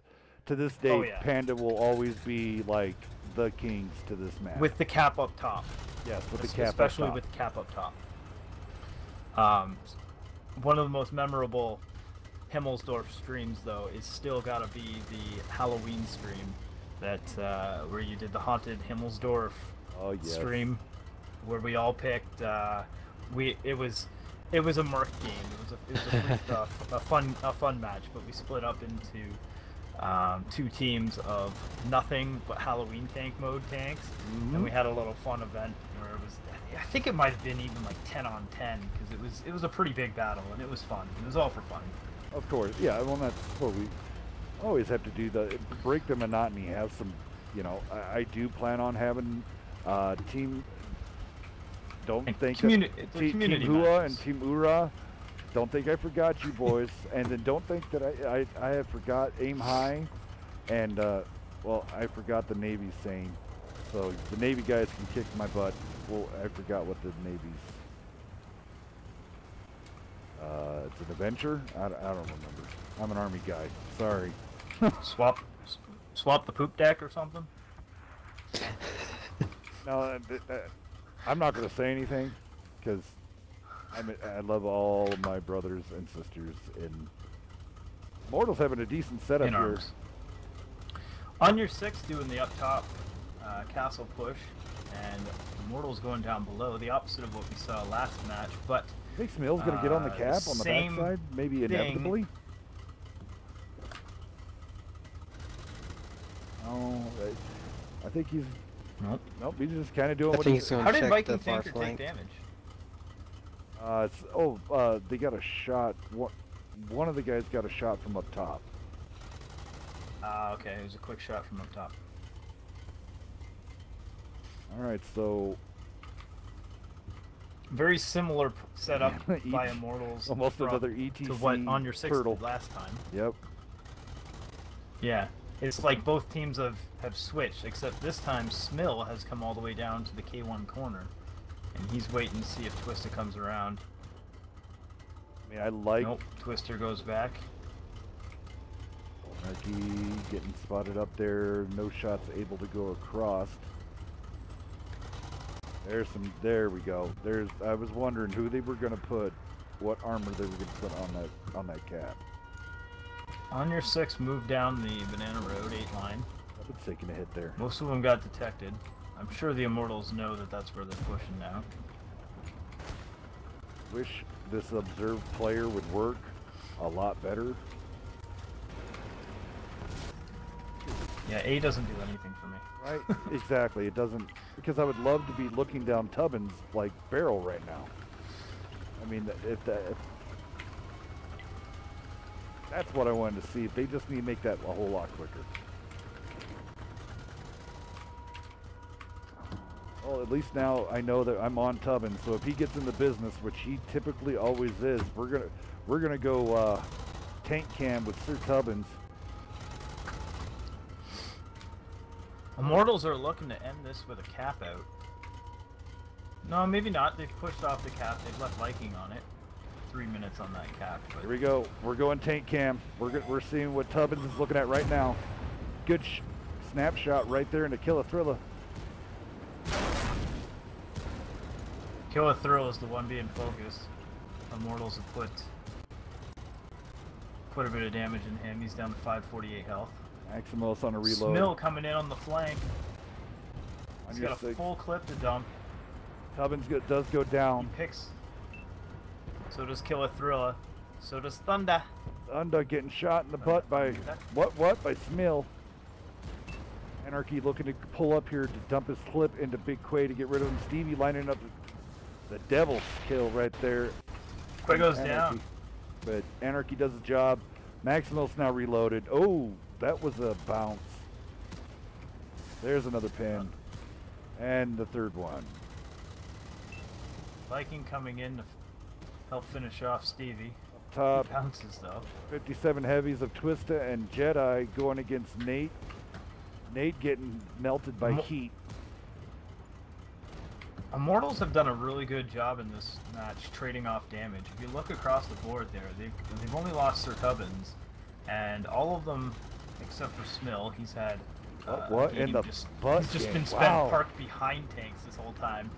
day. Oh, yeah. Panda will always be like the kings to this map. With the cap up top. Yes, with the cap especially up top. with the cap up top. One of the most memorable Himmelsdorf streams, though, is still got to be the Halloween stream that where you did the haunted Himmelsdorf Oh yes. stream, where we all picked. It was a Merc game. It was a fun match, but we split up into 2 teams of nothing but Halloween tank mode tanks, and we had a little fun event where it was. I think it might have been even like 10 on 10 because it was a pretty big battle and it was fun. It was all for fun. Of course, yeah. Well, that's what we always have to do. Break the monotony. Have some, you know. I do plan on having team. Don't think Team Hua and Team Ura. Don't think I forgot you boys, and then don't think that I have forgot Aim High, and well, I forgot the Navy saying. So the Navy guys can kick my butt. Well, I forgot what the Navy's. It's an adventure. I don't remember. I'm an Army guy. Sorry. Swap the poop deck or something. No, I'm not going to say anything because I love all of my brothers and sisters in. Mortal's having a decent setup in here. arms. On your 6, doing the up top castle push, and Immortal's going down below, the opposite of what we saw last match, but I think Smill's going to get on the cap on the backside, maybe inevitably. Oh, I think he's... Nope, he's just kind of doing what he's... How did Viking Tanker take damage? They got a shot. One of the guys got a shot from up top. Okay, it was a quick shot from up top. Alright, so... Very similar setup by Immortals. Almost another ETC to what On Your 6 turtle did last time. Yep. Yeah, it's like both teams have switched, except this time Smill has come all the way down to the K1 corner. And he's waiting to see if Twister comes around. I mean, I like... Nope, Twister goes back. Anarchy getting spotted up there. No shots able to go across. There we go. I was wondering who they were going to put, what armor they were going to put on that cap. On Your 6 moved down the Banana Road 8 line. I've been taking a hit there. Most of them got detected. I'm sure the Immortals know that that's where they're pushing now. Wish this observed player would work a lot better. Yeah, A doesn't do anything for me. Right? Exactly. It doesn't, because I would love to be looking down Tubbins like barrel right now. I mean, if that's what I wanted to see. They just need to make that a whole lot quicker. Well, at least now I know that I'm on Tubbins, so if he gets in the business, which he typically always is, we're gonna go tank cam with Sir Tubbins. Immortals are looking to end this with a cap out. No, maybe not. They've pushed off the cap. They've left Viking on it. 3 minutes on that cap. But... Here we go. We're going tank cam. We're seeing what Tubbins is looking at right now. Good snapshot right there into Kill a Thrilla. Kill a Thrill is the one being focused. Immortals have put a bit of damage in him. He's down to 548 health. Maximos on a reload. Smill coming in on the flank. He's got a 6. full clip to dump. Tubbins does go down. He picks. So does Kill a Thrilla. So does Thunder. Thunder getting shot in the butt by what? By Smill. Anarchy looking to pull up here to dump his clip into Big Quay to get rid of him. Stevie lining up the devil's kill right there. Quay goes down. But Anarchy does the job. Maximal's now reloaded. Oh, that was a bounce. There's another pin. And the third one. Viking coming in to help finish off Stevie. Up top. He bounces though. 57 heavies of Twista and Jedi going against Nate. Nate getting melted by heat. Immortals have done a really good job in this match trading off damage. If you look across the board there, they've only lost Sir Tubbins, and all of them, except for Smill, he's had what in the butt? He's just been spent parked behind tanks this whole time.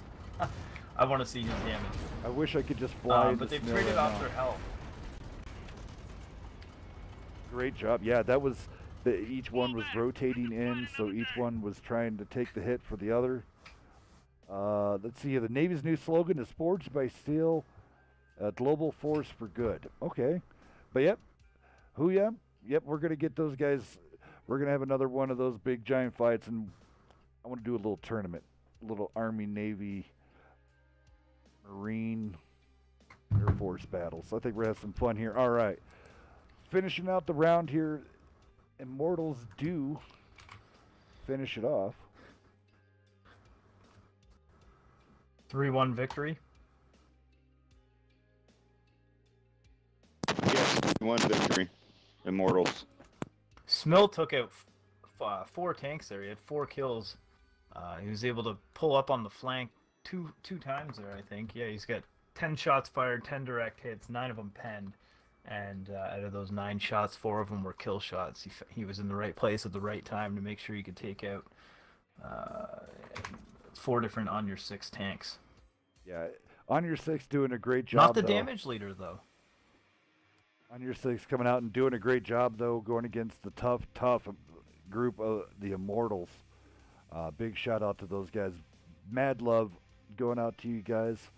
I want to see his damage. I wish I could just fly. But they've traded off their health. Great job. Yeah, that was Each one was rotating in, so each one was trying to take the hit for the other. Let's see. The Navy's new slogan is "Forged by Steel, a global force for good." Okay, but yep, yep. We're gonna get those guys. We're gonna have another one of those big giant fights, and I want to do a little tournament, a little Army, Navy, Marine, Air Force battles. I think we're gonna have some fun here. All right, finishing out the round here. Immortals do finish it off. 3-1 victory. Yes, 1 victory. Immortals. Smill took out 4 tanks there. He had 4 kills. He was able to pull up on the flank two times there, I think. Yeah, he's got 10 shots fired, 10 direct hits, 9 of them penned. And out of those 9 shots, 4 of them were kill shots. He was in the right place at the right time to make sure he could take out 4 different on your 6 tanks. Yeah, on your 6 doing a great job. Not the though. damage leader though. On your 6 coming out and doing a great job though, going against the tough group of the Immortals. Big shout out to those guys. Mad love going out to you guys.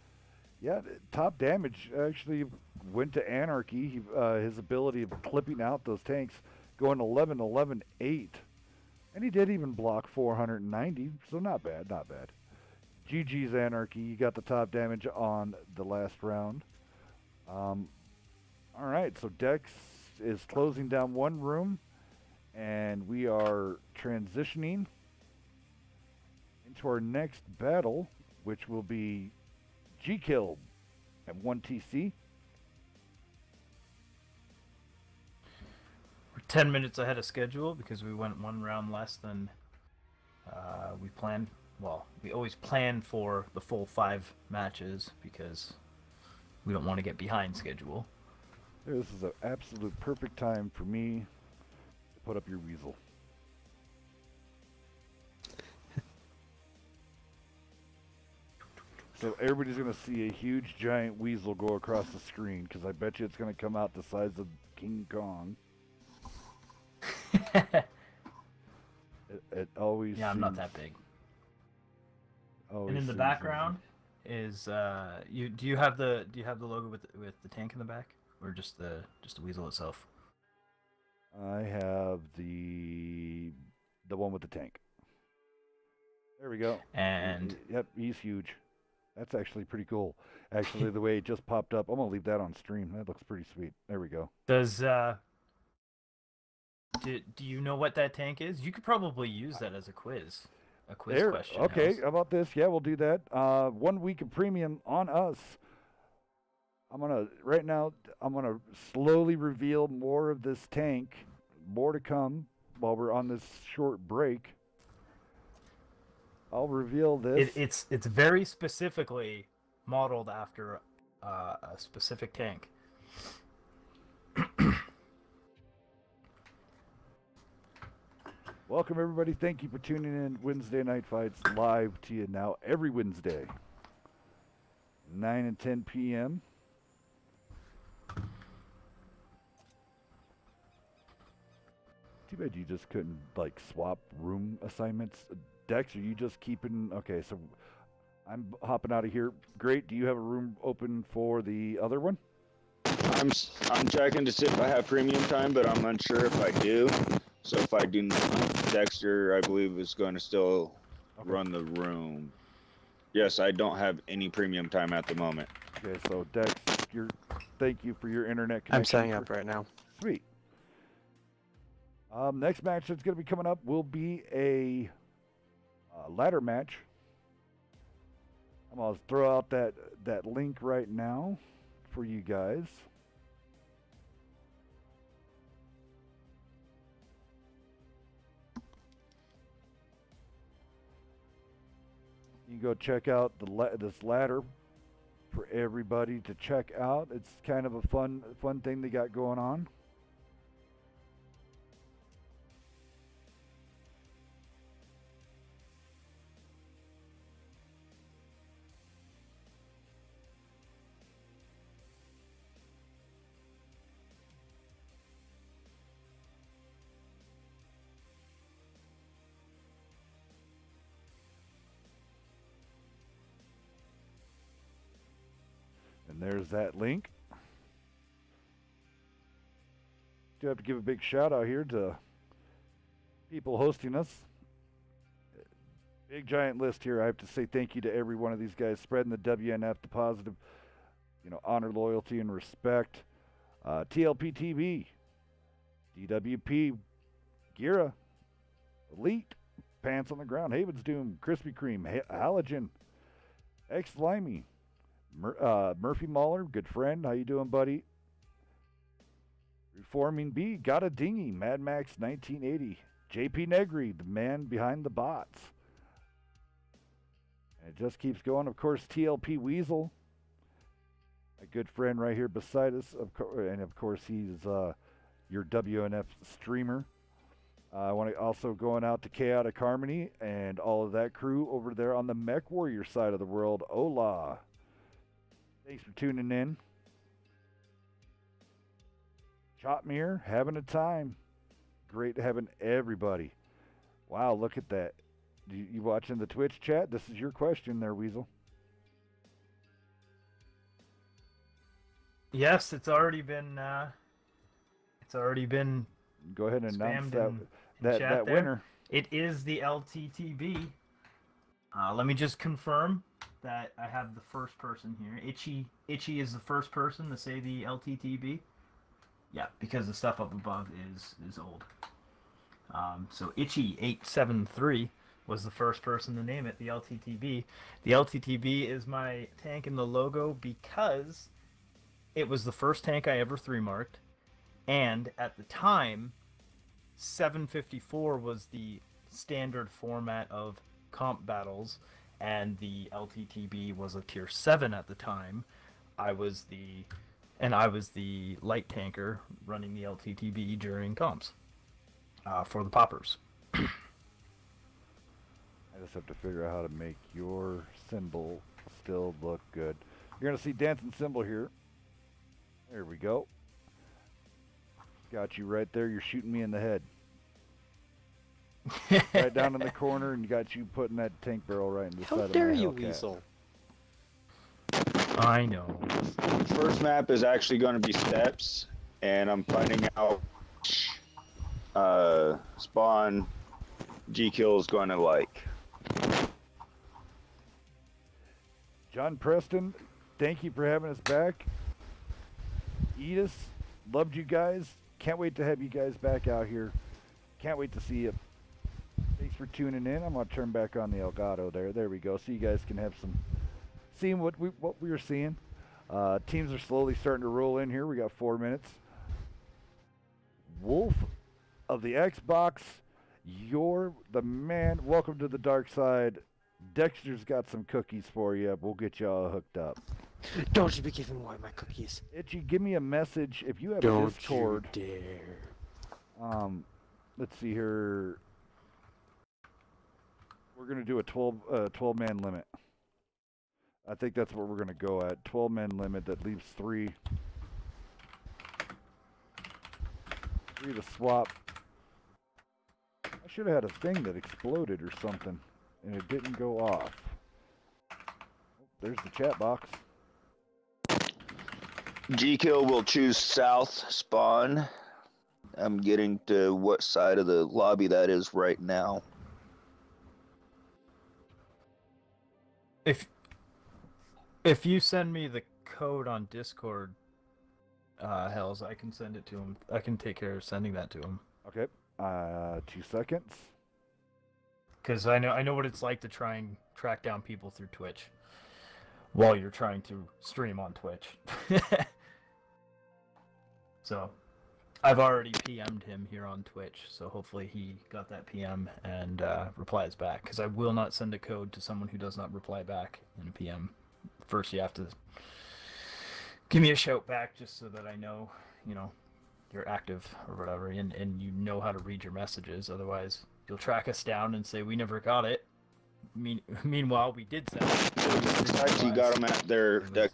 Yeah, top damage actually went to Anarchy. His ability of clipping out those tanks, going 11, 11, 8. And he did even block 490, so not bad, not bad. GG's Anarchy, you got the top damage on the last round. All right, so Dex is closing down one room, and we are transitioning into our next battle, which will be G-Kill at 1TC. We're 10 minutes ahead of schedule because we went 1 round less than we planned. Well, we always plan for the full 5 matches because we don't want to get behind schedule. This is an absolute perfect time for me to put up your weasel. So everybody's going to see a huge giant weasel go across the screen because I bet you it's going to come out the size of King Kong. It always Yeah, I'm not that big. And in the background is do you have the logo with the tank in the back, or just the weasel itself? I have the one with the tank. There we go. And yep, he's huge. That's actually pretty cool. Actually, the way it just popped up, I'm gonna leave that on stream. That looks pretty sweet. There we go. Does do you know what that tank is? You could probably use that as a quiz. A quiz question. Okay, how about this? Yeah, we'll do that. 1 week of premium on us. Right now, I'm gonna slowly reveal more of this tank. More to come while we're on this short break. I'll reveal this. It's very specifically modeled after a specific tank. Welcome everybody. Thank you for tuning in. Wednesday Night Fights live to you now every Wednesday, 9 and 10 p.m. Too bad you just couldn't like swap room assignments. Dex, are you just keeping? Okay, so I'm hopping out of here. Great. Do you have a room open for the other one? I'm checking to see if I have premium time, but I'm unsure if I do. So if I do not, Dexter, I believe, is going to still run the room. Yes, I don't have any premium time at the moment. Okay, so Dex, thank you for your internet connection. I'm setting up right now. Sweet. Next match that's going to be coming up will be a ladder match. I'm going to throw out that link right now for you guys. You can go check out this ladder for everybody to check out. It's kind of a fun thing they got going on. And there's that link. Do have to give a big shout out here to people hosting us. Big giant list here. I have to say thank you to every one of these guys spreading the WNF, the positive, honor, loyalty, and respect. TLP TV, DWP, Gira, Elite, Pants on the Ground, Haven's Doom, Krispy Kreme, Halogen, X Limey, Murphy Mahler, good friend. How you doing, buddy? Reforming B, Got a Dinghy, Mad Max 1980, JP Negri, the man behind the bots. And it just keeps going. Of course, TLP Weasel, a good friend right here beside us. And of course, he's your WNF streamer. I want to also going out to Chaotic Harmony and all of that crew over there on the Mech Warrior side of the world. Hola. Thanks for tuning in. Chopmere, having a time. Great having everybody. Wow, look at that. You watching the Twitch chat? This is your question there, Weasel. Yes, it's already been. Go ahead and announce in that chat there. winner. It is the LTTB. Let me just confirm that I have the first person here. Itchy is the first person to say the LTTB. Yeah, because the stuff up above is old. So Itchy873 was the first person to name it, the LTTB. The LTTB is my tank in the logo because it was the first tank I ever 3-marked. And at the time, 754 was the standard format of comp battles, and the LTTB was a tier 7 at the time. I was the light tanker running the LTTB during comps for the poppers. I just have to figure out how to make your symbol still look good. You're going to see dancing symbol here. There we go. Got you right there. You're shooting me in the head. Right down in the corner, and got you putting that tank barrel right in the side of my How dare you, Hellcat. Weasel? I know. First map is actually going to be steps, and I'm finding out spawn G-Kill is going to like. John Preston, thank you for having us back. Edis, loved you guys. Can't wait to have you guys back out here. Can't wait to see you. Thanks for tuning in. I'm going to turn back on the Elgato there. There we go. So you guys can have some, seeing what we were seeing. Teams are slowly starting to roll in here. We got 4 minutes. Wolf of the Xbox, you're the man. Welcome to the dark side. Dexter's got some cookies for you. We'll get you all hooked up. Don't you be giving away my cookies. Itchy, give me a message if you have a Don't Discord. you dare. Let's see here. We're gonna do a 12-man limit. I think that's what we're gonna go at. 12-man limit that leaves 3. 3 to swap. I should have had a thing that exploded or something, and it didn't go off. Oh, there's the chat box. G-Kill will choose south spawn. I'm getting to what side of the lobby that is right now. If you send me the code on Discord, Hells, I can send it to him. I can take care of sending that to him. Okay. 2 seconds. Because I know what it's like to try and track down people through Twitch while you're trying to stream on Twitch. So, I've already PM'd him here on Twitch, so hopefully he got that PM and replies back. Because I will not send a code to someone who does not reply back in a PM. First, you have to give me a shout back just so that I know, you're active or whatever, and you know how to read your messages. Otherwise, you'll track us down and say we never got it. Meanwhile, we did send it. Actually, got them at their deck.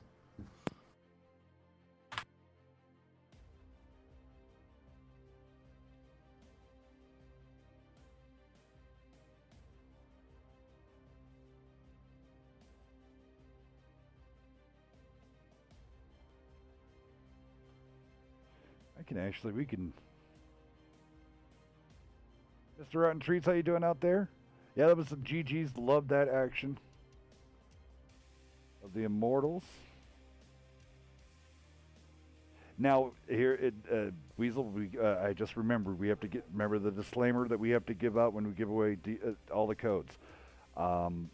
we can. Mr. Rotten Treats, how you doing out there? Yeah, that was some GGs. Love that action of the Immortals. Now here, Weasel, I just remembered we have to remember the disclaimer that we have to give out when we give away all the codes. You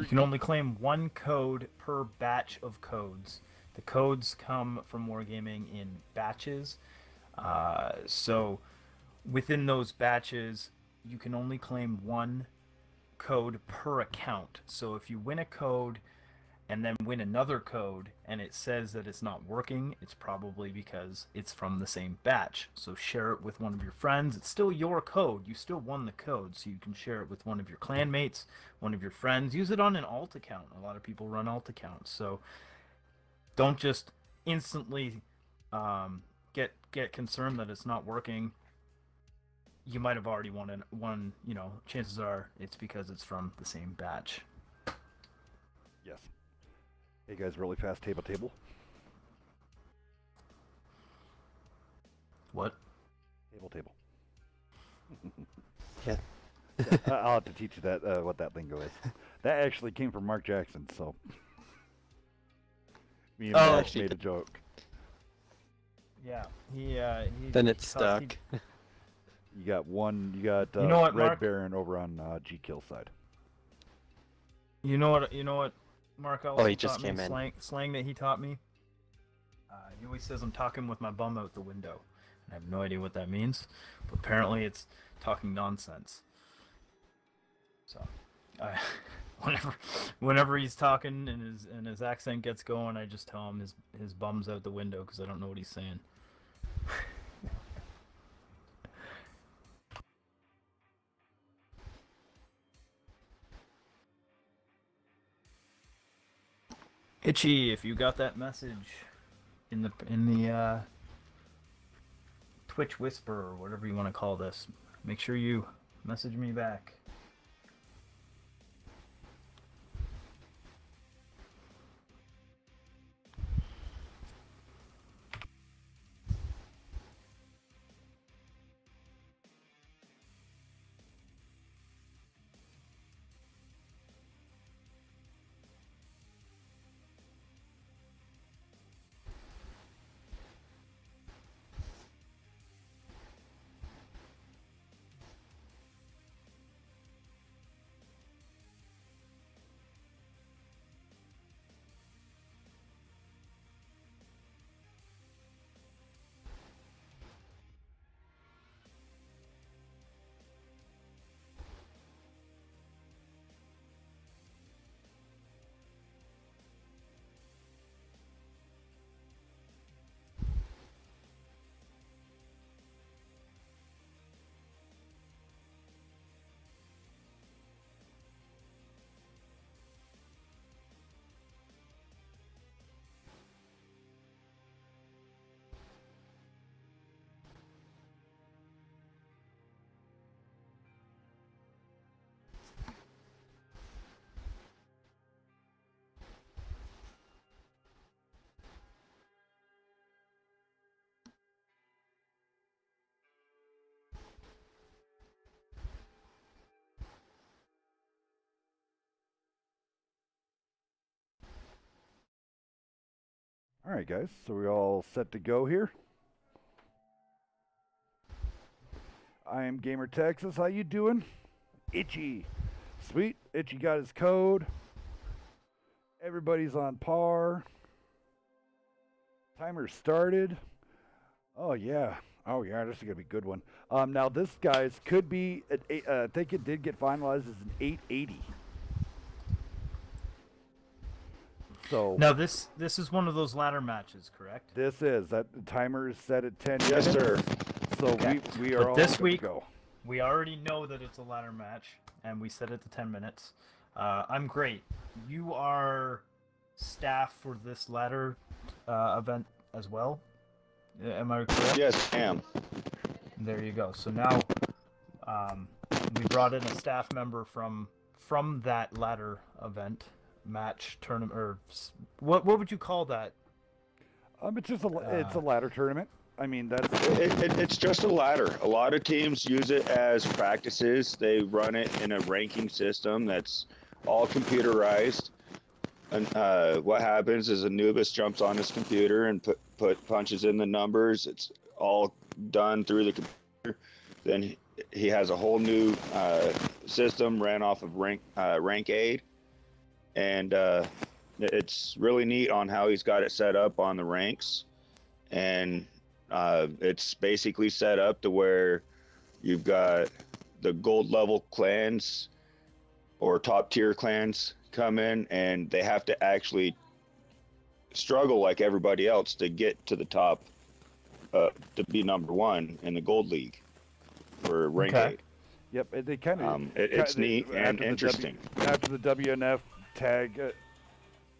can only claim one code per batch of codes. The codes come from Wargaming in batches, so within those batches, you can only claim one code per account. So if you win a code and then win another code and it says that it's not working, it's probably because it's from the same batch. So share it with one of your friends. It's still your code. You still won the code, so you can share it with one of your clanmates, one of your friends. Use it on an alt account. A lot of people run alt accounts, so don't just instantly get concerned that it's not working. You might have already won one. You know, chances are it's because it's from the same batch. Yes. Hey guys, really fast table. What? Table. Yeah. I'll have to teach you that what that lingo is. That actually came from Mark Jackson, so me and Mark made a joke. Yeah, he Then it's stuck. You got you know what, Red Mark? Baron over on G Kill side. You know what, Mark also he just taught me, came in. slang that he taught me. He always says I'm talking with my bum out the window. I have no idea what that means, but apparently it's talking nonsense. So, whenever he's talking and his accent gets going, I just tell him his bum's out the window because I don't know what he's saying. Itchy, if you got that message in the Twitch Whisper or whatever you want to call this, make sure you message me back. All right, guys. So we're all set to go here. I am Gamer Texas. How you doing? Itchy. Sweet. Itchy got his code. Everybody's on par. Timer started. Oh yeah. Oh yeah. This is gonna be a good one. Now this guys could be. I think it did get finalized as an 880. So now this is one of those ladder matches, correct? This is that the timer is set at 10 Yes, minutes. sir. So Okay. we are But all this good to week- go. We already know that it's a ladder match, and we set it to 10 minutes. I'm great. You are staff for this ladder event as well. Am I correct? Yes, ma'am. There you go. So now we brought in a staff member from that ladder event match tournament, or what would you call that? It's a ladder tournament. I mean, that's It's just a ladder. A lot of teams use it as practices. They run it in a ranking system that's all computerized. And what happens is Anubis jumps on his computer and punches in the numbers. It's all done through the computer. Then he has a whole new system ran off of Rankade, and it's really neat on how he's got it set up on the ranks, and it's basically set up to where you've got the gold level clans or top tier clans come in, and they have to actually struggle like everybody else to get to the top, to be number one in the gold league for rank 8. Yep, they kind of. It's neat and interesting. After the WNF tag,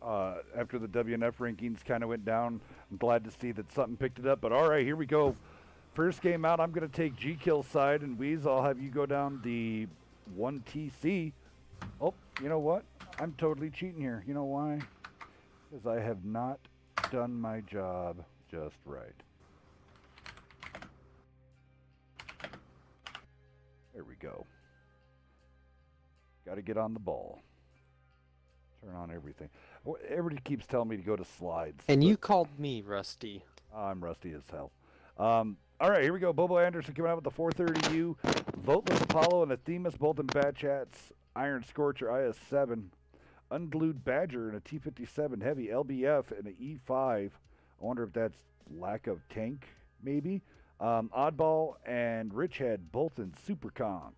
after the WNF rankings kind of went down, I'm glad to see that something picked it up. But all right, here we go. First game out, I'm going to take G-Kill side, and Weez, I'll have you go down the 1TC. Oh, you know what? I'm totally cheating here. You know why? Because I have not done my job just right. There we go. Got to get on the ball. Turn on everything. Everybody keeps telling me to go to slides. And you called me rusty. I'm rusty as hell. All right, here we go. Bobo Anderson coming out with the 430U. Voteless Apollo and Athemus both in Bat Chats. Iron Scorcher IS-7. Unglued Badger and a T-57 Heavy LBF and an E5. I wonder if that's lack of tank, maybe. Oddball and Richhead both in Super Conks.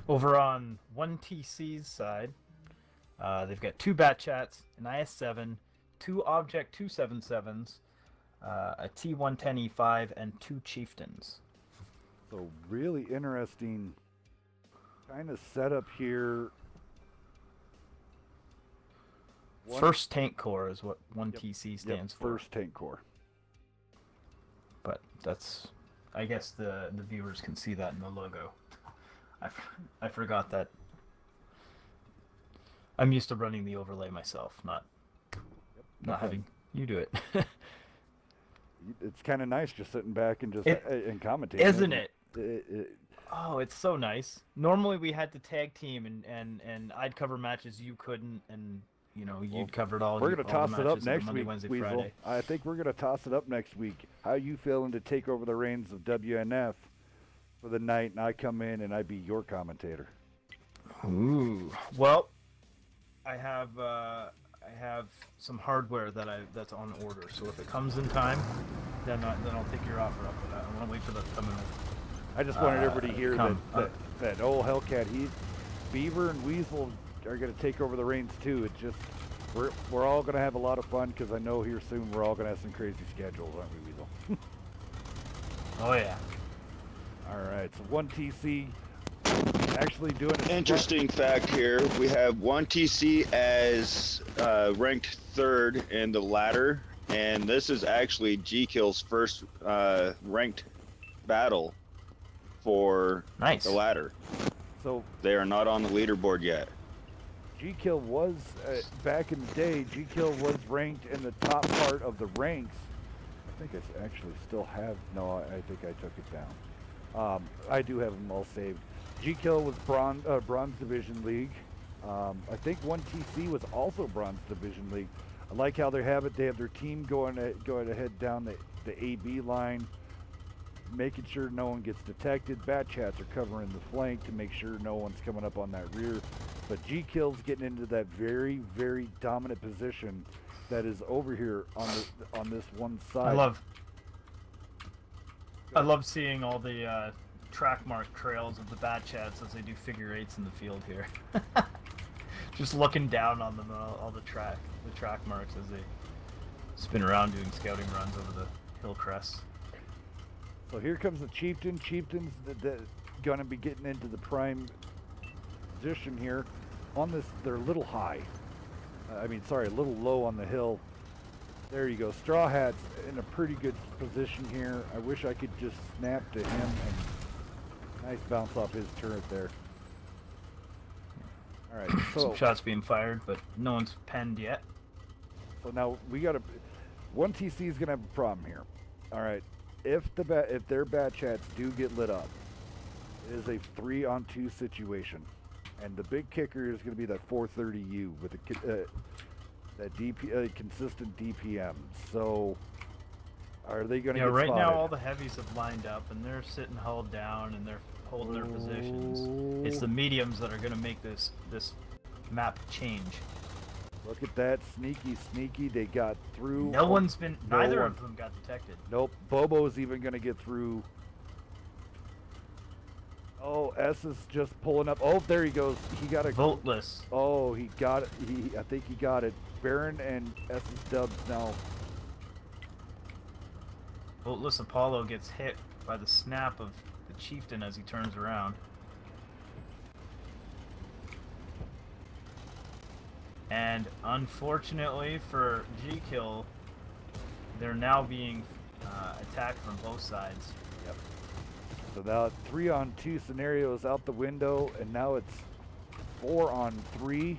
Over on 1TC's side, they've got 2 Bat Chats, an IS-7, 2 Object 277s, a T-110E5, and 2 Chieftains. So really interesting kind of setup here. First Tank Corps is what 1TC stands for. First Tank Corps. But that's, I guess the viewers can see that in the logo. I forgot that. I'm used to running the overlay myself, not having you do it. It's kind of nice just sitting back and just and commentating. Isn't it? Oh, it's so nice. Normally we had to tag team and I'd cover matches you couldn't, and you know you'd covered all. We're gonna toss it up next Monday, week, Wednesday, Weasel. Friday. I think we're gonna toss it up next week. How you feeling to take over the reins of WNF for the night, and I come in and I be your commentator? Ooh. Well, I have some hardware that's on order. So if it comes in time, then I'll take your offer up. But I want to wait for that to come in. I just wanted everybody to hear that old Hellcat, Beaver and Weasel are going to take over the reins too. It's just we're all going to have a lot of fun because I know here soon we're all going to have some crazy schedules, aren't we, Weasel? Oh yeah. All right, so 1TC actually doing it. Interesting fact here: we have 1TC as ranked 3rd in the ladder, and this is actually G-Kill's first ranked battle for the ladder. So they are not on the leaderboard yet. G-Kill was back in the day. G-Kill was ranked in the top part of the ranks. I think I actually still have. No, I think I took it down. I do have them all saved. G-Kill was Bronze Division League. I think 1TC was also Bronze Division League. I like how they have it. They have their team going ahead down the AB line, making sure no one gets detected. Bat Chats are covering the flank to make sure no one's coming up on that rear. But G-Kill's getting into that very, very dominant position that is over here on this one side. I love seeing all the track mark trails of the Bat Chats as they do figure eights in the field here. Just looking down on them, all the track marks as they spin around doing scouting runs over the hill crests. So here comes the Chieftain. Chieftain's going to be getting into the prime position here. On this, they're a little high. A little low on the hill. There you go. Straw Hat's in a pretty good position here. I wish I could just snap to him and nice bounce off his turret there. All right, Some so shots being fired, but no one's penned yet. now we got to. One TC is gonna have a problem here. All right, if their bat chats do get lit up, it is a 3-on-2 situation, and the big kicker is gonna be that 430U with that consistent DPM. So, are they gonna Yeah, get right spotted? now all the heavies have lined up, and they're sitting hulled down, and they're holding their positions. It's the mediums that are going to make this map change. Look at that, sneaky. They got through. No one's been. No Neither one. of them got detected. Nope. Bobo's even gonna get through. Oh, S is just pulling up. Oh, there he goes. He got a. Voteless. Oh, he got it. I think he got it. Baron and S's dubs now. Voteless Apollo gets hit by the snap of the chieftain as he turns around. And unfortunately for G-Kill, they're now being attacked from both sides. Yep. So now 3-on-2 scenario is out the window, and now it's 4-on-3.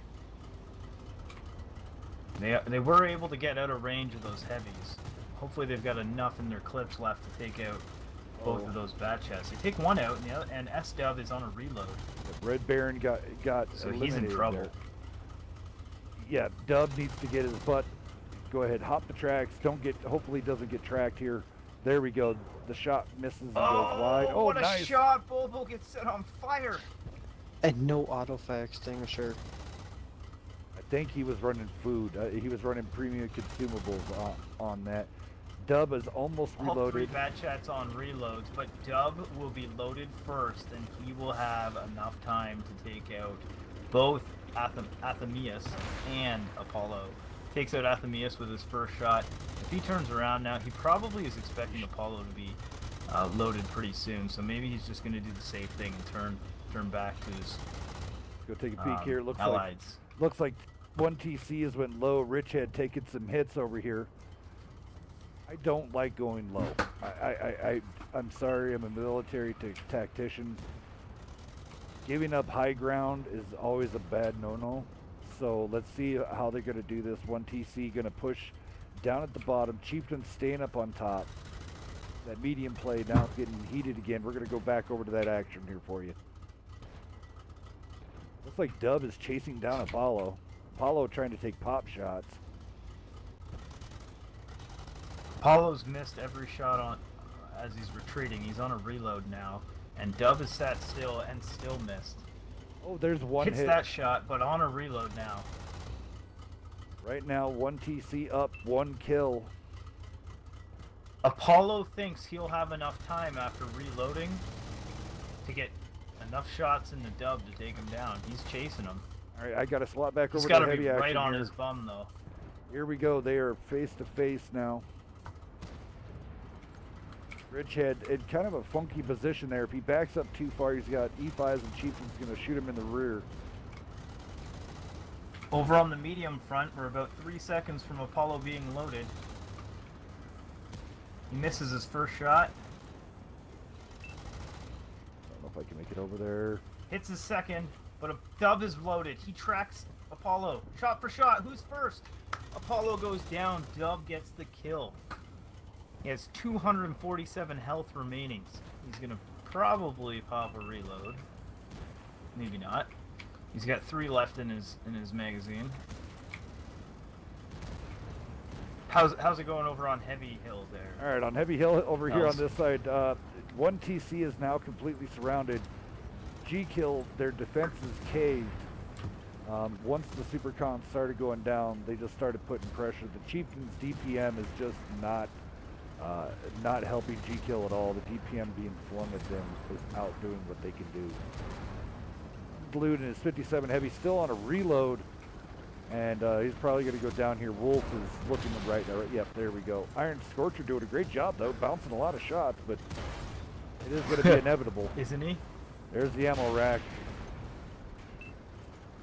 They were able to get out of range of those heavies. Hopefully they've got enough in their clips left to take out both of those bat chests. They take one out, and S-Dub is on a reload. Red Baron got So he's in eliminated trouble. there. Yeah, Dub needs to get his butt. Go ahead, hop the tracks. Hopefully doesn't get tracked here. There we go. The shot misses and goes wide. Oh, what nice. a shot! Bobo gets set on fire. And no auto fire extinguisher. I think he was running food. He was running premium consumables on that. Dub is almost All 3 reloaded. bat chats on reloads, but Dub will be loaded first, and he will have enough time to take out both Athemius and Apollo. Takes out Athemius with his first shot. If he turns around now, he probably is expecting Apollo to be loaded pretty soon, so maybe he's just going to do the safe thing and turn back to his Let's go take a peek here. allies. Looks like one TC has went low. Rich had taken some hits over here. I don't like going low. I'm sorry, I'm a military tactician. Giving up high ground is always a bad no-no. So let's see how they're going to do this. One TC going to push down at the bottom. Chieftain staying up on top. That medium play now is getting heated again. We're going to go back over to that action here for you. Looks like Dub is chasing down Apollo. Apollo trying to take pop shots. Apollo's missed every shot on as he's retreating. He's on a reload now, and Dub is sat still and still missed. Oh, there's one Hits hit. that shot, but on a reload now. Right now, one TC up, 1 kill. Apollo thinks he'll have enough time after reloading to get enough shots in the Dub to take him down. He's chasing him. All right, I got to slot back He's over got to to heavy be action right on here. his bum, though. Here we go. They are face to face now. Ridgehead in kind of a funky position there. If he backs up too far, he's got E5s and Chieftain's going to shoot him in the rear. Over on the medium front, we're about 3 seconds from Apollo being loaded. He misses his first shot. I don't know if I can make it over there. Hits his second, but a Dub is loaded. He tracks Apollo. Shot for shot. Who's first? Apollo goes down. Dub gets the kill. He has 247 health remaining. He's going to probably pop a reload. Maybe not. He's got 3 left in his magazine. How's it going over on Heavy Hill there? All right, on Heavy Hill over here on How's- this side, one TC is now completely surrounded. G-Kill, their defense is caved. Once the Supercon started going down, they just started putting pressure. The Chieftain's DPM is just not helping G-Kill at all. The DPM being flung at them is outdoing what they can do. Blue in his 57 heavy, still on a reload, and he's probably going to go down here. Wolf is looking right now. Yep, there we go. Iron Scorcher doing a great job though, bouncing a lot of shots, but it is going to be inevitable. Isn't he? There's the ammo rack.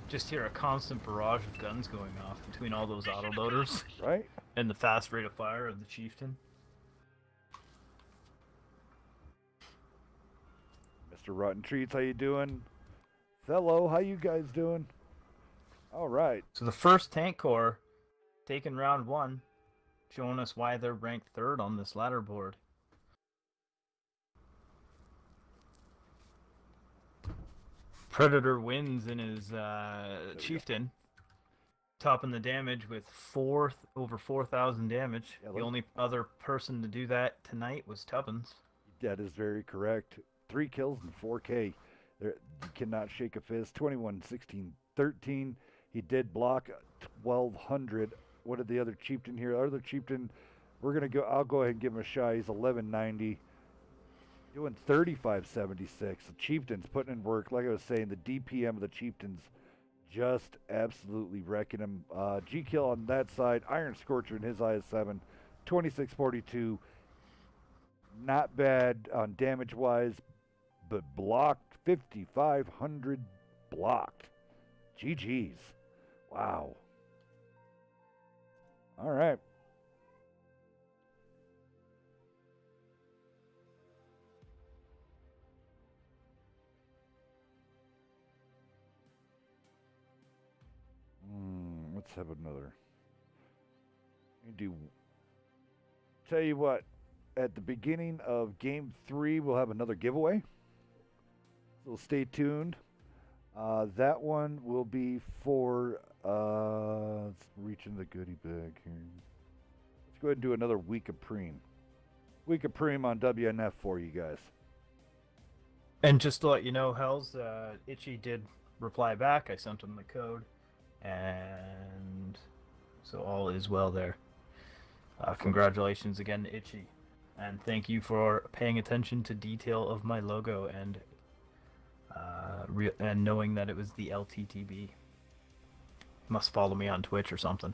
Just hear a constant barrage of guns going off between all those autoloaders Right? and the fast rate of fire of the Chieftain. Mr. Rotten Treats, how you doing? Hello, how you guys doing? All right. So the first tank corps taking round 1, showing us why they're ranked 3rd on this ladder board. Predator wins in his chieftain, topping the damage with over 4,000 damage. Yeah, the only other person to do that tonight was Tubbins. That is very correct. 3 kills and 4K. You cannot shake a fist. 21, 16, 13. He did block 1,200. What did the other chieftain here? Other chieftain, I'll go ahead and give him a shot. He's 1190. Doing 3576. The chieftain's putting in work. Like I was saying, the DPM of the chieftain's just absolutely wrecking him. G kill on that side. Iron Scorcher in his IS-7. 2642. Not bad on damage wise, but blocked 5,500 blocked. GG's. Wow. All right. Let's have another. Tell you what, at the beginning of Game 3, we'll have another giveaway. So stay tuned. That one will be for, let's reach in the goodie bag here. Let's go ahead and do another week of Preem. Week of Preem on WNF for you guys. And just to let you know, Hells, Itchy did reply back. I sent him the code. And so all is well there. Congratulations again to Itchy. And thank you for paying attention to detail of my logo and knowing that it was the LTTB. Must follow me on Twitch or something.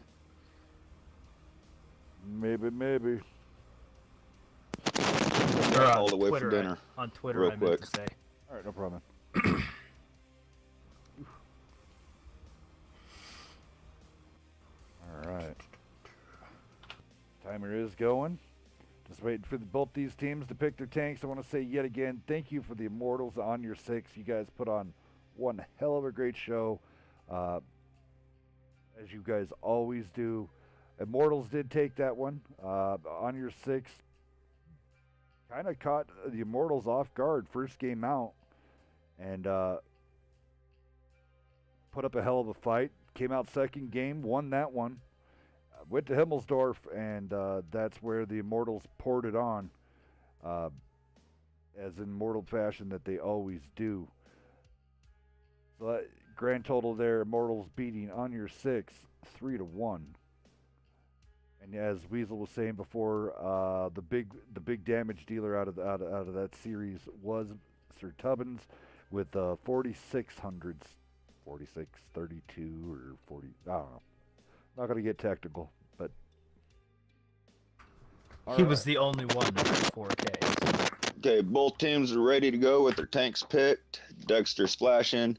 Maybe. All the way Twitter, for dinner. On Twitter, Real I quick. meant to say. All right, no problem. All right. Timer is going. Just waiting for both these teams to pick their tanks. I want to say yet again, thank you for the Immortals on your 6. You guys put on one hell of a great show, as you guys always do. Immortals did take that one. On your 6 kind of caught the Immortals off guard first game out, and put up a hell of a fight. Came out second game, won that one. Went to Himmelsdorf, and that's where the Immortals poured it on, as in Immortal fashion that they always do. So grand total there, Immortals beating on your 6, 3-1. And as Weasel was saying before, the big damage dealer out of that series was Sir Tubbins with 4,600s, 46, 32, or 40. I don't know. Not going to get technical, but... He was the only one with 4K. Okay, both teams are ready to go with their tanks picked. Dexter splashing.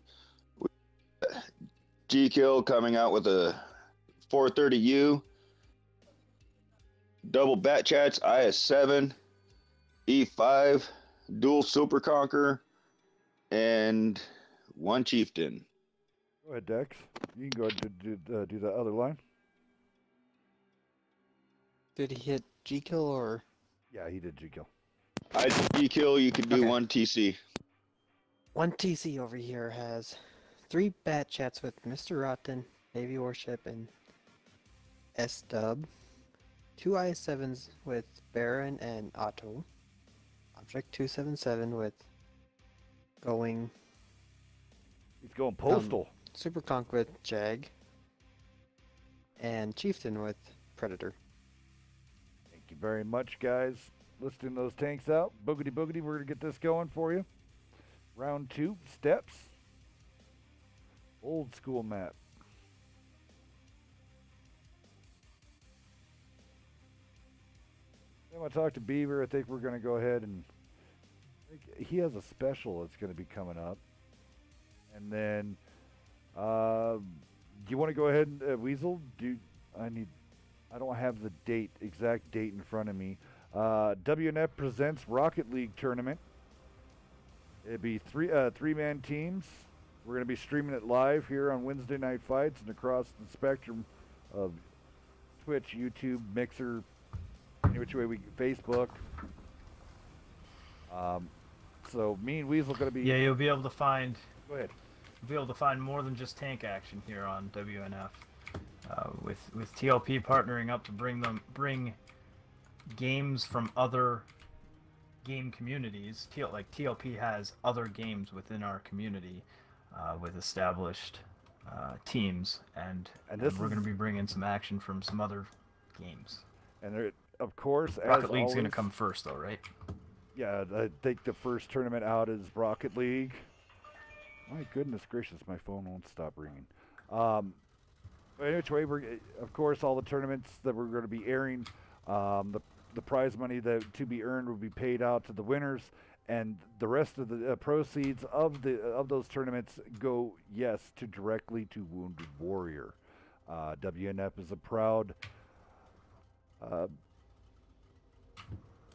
G-Kill coming out with a 430U. Double Bat Chats, IS-7. E5. Dual Super Conqueror. And one Chieftain. Go ahead, Dex. You can go ahead and do the other line. Did he hit G-Kill or? Yeah, he did G-Kill. I G-Kill, you could do Okay. one TC. One TC over here has 3 bat chats with Mr. Rotten, Navy Warship, and S-Dub. 2 IS-7s with Baron and Otto. Object 277 with going He's going postal. Super Conk with Jag. And Chieftain with Predator. Thank you very much, guys. Listing those tanks out. Boogity boogity, we're going to get this going for you. Round 2, steps. Old school map. Then I talked to Beaver. I think we're going to go ahead and... he has a special that's going to be coming up. And then... do you want to go ahead and... Weasel? I don't have the exact date in front of me. WNF presents Rocket League tournament. It'd be three-man teams. We're going to be streaming it live here on Wednesday Night Fights and across the spectrum of Twitch, YouTube, Mixer, any which way we Facebook. So me and Weasel going to be. Yeah, you'll be able to find. Go ahead. You'll be able to find more than just tank action here on WNF. With TLP partnering up to bring games from other game communities. Like TLP has other games within our community with established teams, and we're going to be bringing some action from some other games. And there, of course, Rocket League's going to come first, though, right? Yeah, I think the first tournament out is Rocket League. My goodness gracious, my phone won't stop ringing. Anyway, of course, all the tournaments that we're going to be airing, the prize money that to be earned will be paid out to the winners, and the rest of the proceeds of those tournaments go, yes, directly to Wounded Warrior. WNF is a proud.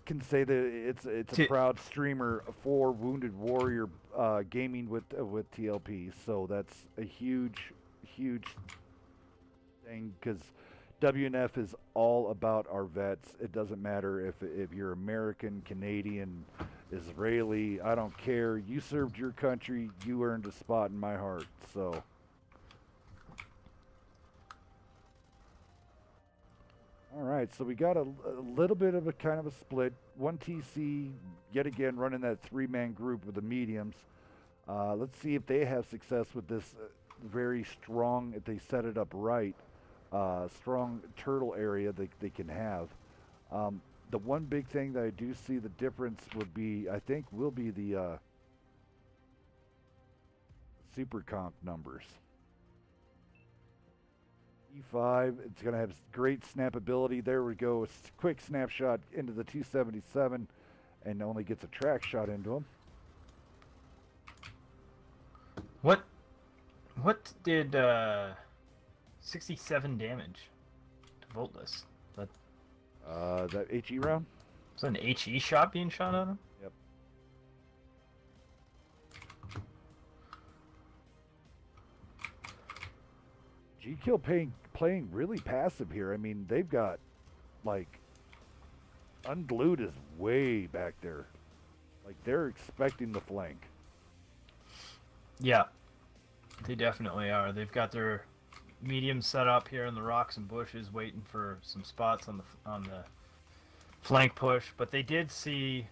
Can say that it's a proud streamer for Wounded Warrior gaming with TLP. So that's a huge thing, because WNF is all about our vets. It doesn't matter if you're American, Canadian, Israeli. I don't care. You served your country. You earned a spot in my heart. So. All right, so we got a little bit of a kind of a split. 1TC, yet again, running that three-man group with the mediums. Let's see if they have success with this very strong, if they set it up right, strong turtle area they can have. The one big thing that I do see the difference would be, I think, will be the super comp numbers. E5, it's going to have great snappability. There we go. A quick snapshot into the 277 and only gets a track shot into him. What did 67 damage to Voltless? That HE round? Was that an HE shot being shot at him? Yep. G-Kill playing really passive here. I mean, they've got, like, Unglued is way back there. Like, they're expecting the flank. Yeah, they definitely are. They've got their medium set up here in the rocks and bushes, waiting for some spots on the flank push. But they did see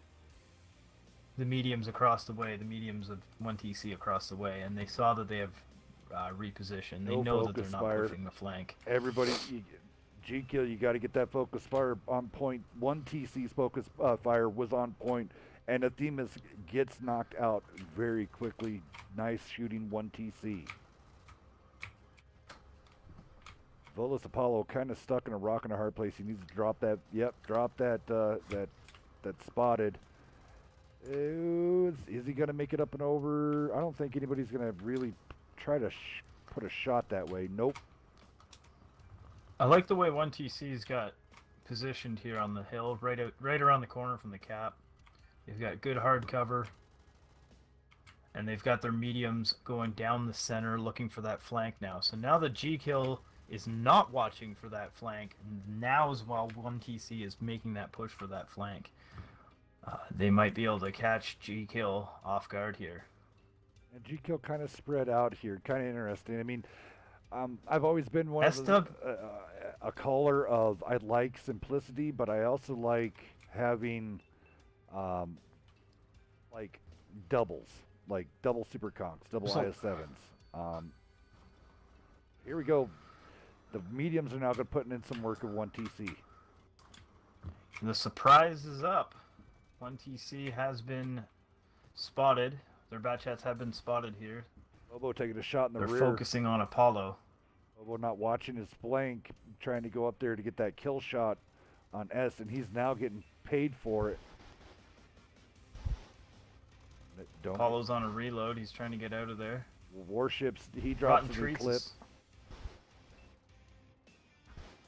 the mediums across the way, the mediums of 1TC across the way, and they saw that they have repositioned. They know that they're not pushing the flank. Everybody, G-Kill, you got to get that focus fire on point. 1TC's focus fire was on point, and Athemus gets knocked out very quickly. Nice shooting, 1TC. Volus Apollo kind of stuck in a rock and a hard place. He needs to drop that. Yep, drop that. That spotted. Is he gonna make it up and over? I don't think anybody's gonna really try to put a shot that way. Nope. I like the way 1TC's got positioned here on the hill, right around the corner from the cap. They've got good hard cover, and they've got their mediums going down the center, looking for that flank now. So now the G-Kill is not watching for that flank. Now is while 1TC is making that push for that flank. They might be able to catch G-Kill off guard here. And G-Kill kind of spread out here, kind of interesting. I mean, I've always been one of a caller of I like simplicity, but I also like having like doubles, like double super conks, double IS7s. Here we go. The mediums are now going to put in some work of 1TC. The surprise is up. 1TC has been spotted. Their bat chats have been spotted here. Lobo taking a shot in the rear. They're focusing on Apollo. Lobo not watching his flank, trying to go up there to get that kill shot on S, and he's now getting paid for it. Apollo's on a reload. He's trying to get out of there. Warships, he drops Rotten the clip.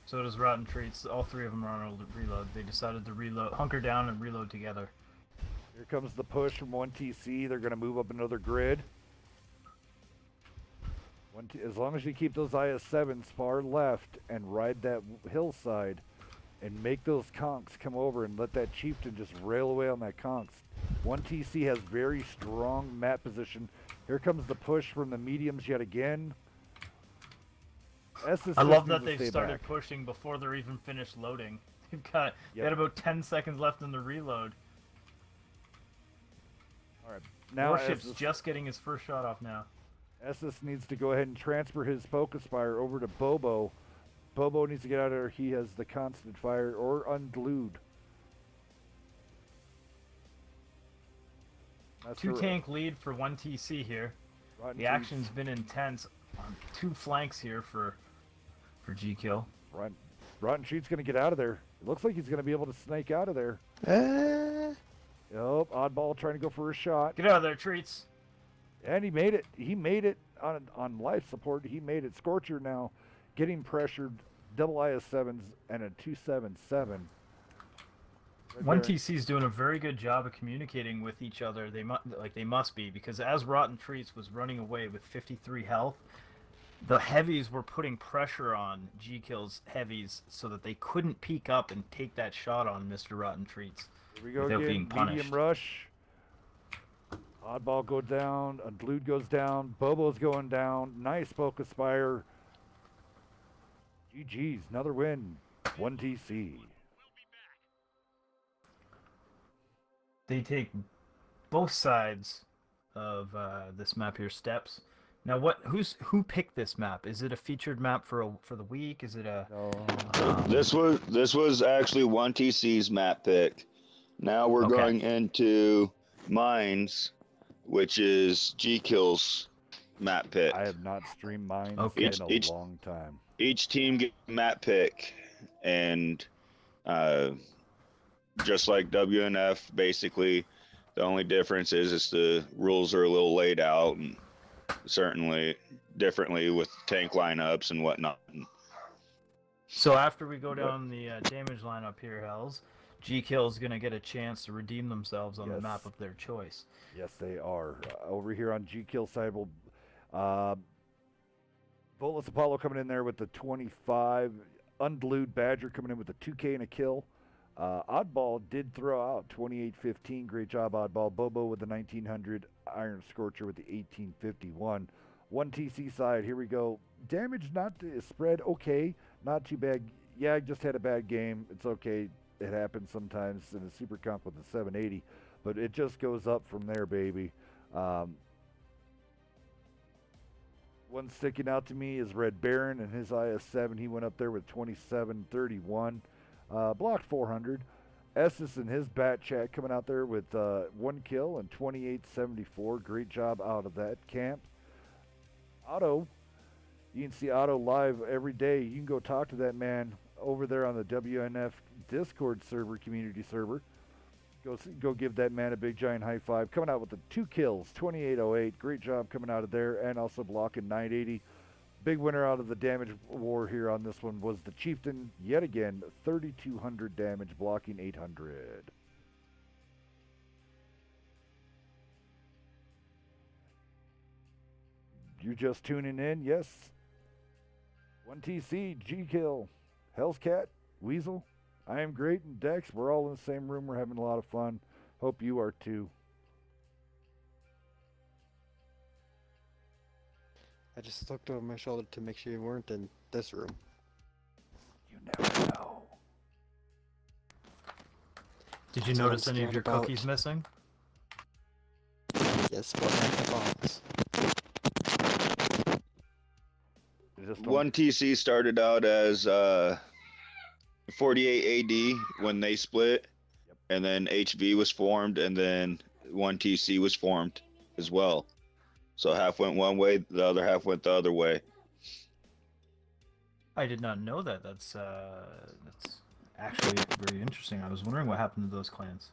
So does Rotten Treats. All three of them are on a reload. They decided to reload, hunker down and reload together. Here comes the push from 1TC. They're going to move up another grid. As long as you keep those IS-7s far left and ride that hillside and make those conks come over and let that chieftain just rail away on that conks. 1TC has very strong map position. Here comes the push from the mediums yet again. I love that they've started pushing before they're even finished loading. They had about 10 seconds left in the reload. All right, now Warship's just getting his first shot off now. Essus needs to go ahead and transfer his focus fire over to Bobo. Bobo needs to get out of there. He has the constant fire or unglued. Two tank lead for 1TC here. The action's been intense on two flanks here for G-Kill. Rotten Sheet's going to get out of there. It looks like he's going to be able to snake out of there. Yep, Oddball trying to go for a shot. Get out of there, Treats. And he made it. He made it on life support. He made it. Scorcher now getting pressured. Double IS-7s and a 277. 1TC's doing a very good job of communicating with each other. They must be, because as Rotten Treats was running away with 53 health, the heavies were putting pressure on G-Kill's heavies so that they couldn't peek up and take that shot on Mr. Rotten Treats. Here we go without again. Being punished. Medium rush. Oddball go down. Unglued goes down. Bobo's going down. Nice focus fire. GG's. Another win. 1TC. They take both sides of this map here, Steps. Now, who picked this map? Is it a featured map for the week? Is it a? This was actually 1TC's map pick. Now we're going into Mines, which is G-Kill's map pick. I have not streamed Mines in a long time. Each team gets a map pick, and just like WNF, basically, the only difference is the rules are a little laid out, and certainly differently with tank lineups and whatnot. So after we go down the damage lineup here, Hells, G-Kill's going to get a chance to redeem themselves on the map of their choice. Yes, they are. Over here on G-Kill side, Volus Apollo coming in there with the 25. Unglued Badger coming in with a 2K and a kill. Oddball did throw out 2815. Great job, Oddball. Bobo with the 1900. Iron Scorcher with the 1851. 1TC side, here we go. Damage not spread okay. Not too bad. Yeah, I just had a bad game. It's okay. It happens sometimes in a super comp with the 780. But it just goes up from there, baby. One sticking out to me is Red Baron and his IS-7. He went up there with 2731. Blocked 400. Essus and his Bat Chat coming out there with 1 kill and 2874. Great job out of that camp. Otto, you can see Otto live every day. You can go talk to that man over there on the WNF Discord server, community server. Go give that man a big giant high five. Coming out with the 2 kills, 2808. Great job coming out of there, and also blocking 980. Big winner out of the damage war here on this one was the Chieftain, yet again, 3200 damage, blocking 800. You just tuning in? Yes. 1TC, G-Kill, Hell's Cat, Weasel, I am great, and Dex. We're all in the same room. We're having a lot of fun. Hope you are too. I just looked over my shoulder to make sure you weren't in this room. You never know. Did you notice any of your cookies missing? Yes, but half the box. 1TC started out as 48 AD when they split, and then HV was formed, and then 1TC was formed as well. So half went one way, the other half went the other way. I did not know that. That's actually very interesting. I was wondering what happened to those clans.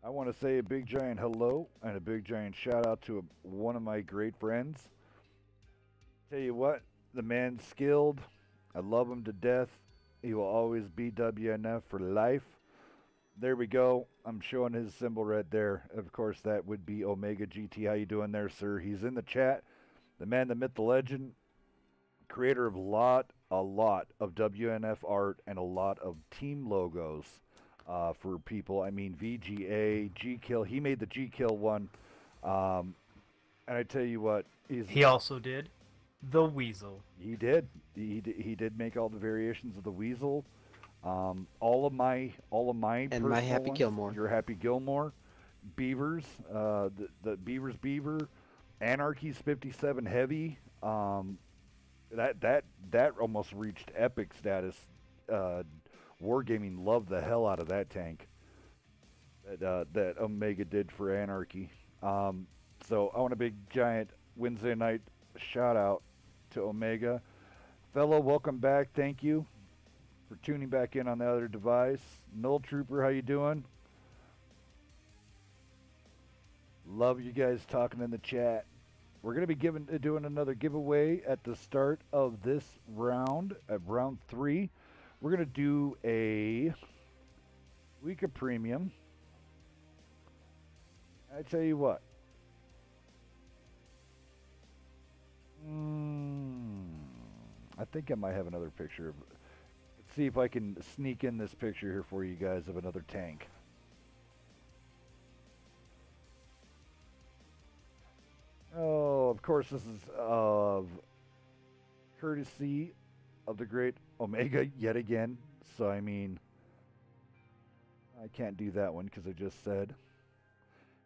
I want to say a big giant hello and a big giant shout out to one of my great friends. Tell you what, the man's skilled. I love him to death. He will always be WNF for life. There we go. I'm showing his symbol right there. Of course, that would be Omega GT. How you doing there, sir? He's in the chat. the man, the myth, the legend, creator of a lot of WNF art and a lot of team logos for people. I mean, VGA, G-Kill. He made the G-Kill one. And I tell you what, he also did the Weasel. He did. He did make all the variations of the Weasel. All of my And my Happy ones, Gilmore. Your Happy Gilmore, Beavers, the Beavers Beaver, Anarchy's 57 Heavy. That almost reached epic status. Wargaming loved the hell out of that tank. That Omega did for Anarchy. So I want a big giant Wednesday night shout out to Omega. Fellow, welcome back. Thank you for tuning back in on the other device. Null Trooper, how you doing? Love you guys talking in the chat. We're going to be doing another giveaway at the start of this round, at round 3. We're going to do a week of premium. I tell you what. I think I might have another picture. Let's see if I can sneak in this picture here for you guys of another tank. Oh, of course, this is courtesy of the great Omega yet again. So, I mean, I can't do that one because I just said.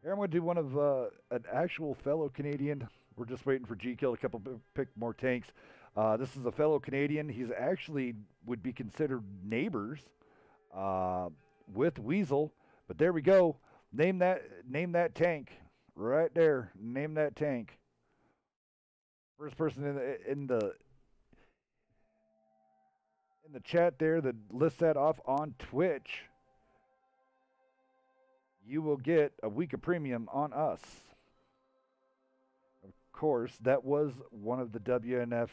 Here, I'm going to do one of an actual fellow Canadian. We're just waiting for G-Kill to pick more tanks. This is a fellow Canadian. He's actually would be considered neighbors with Weasel. But there we go. Name that tank right there. Name that tank. First person in the chat there that lists that off on Twitch, you will get a week of premium on us. Of course, that was one of the WNF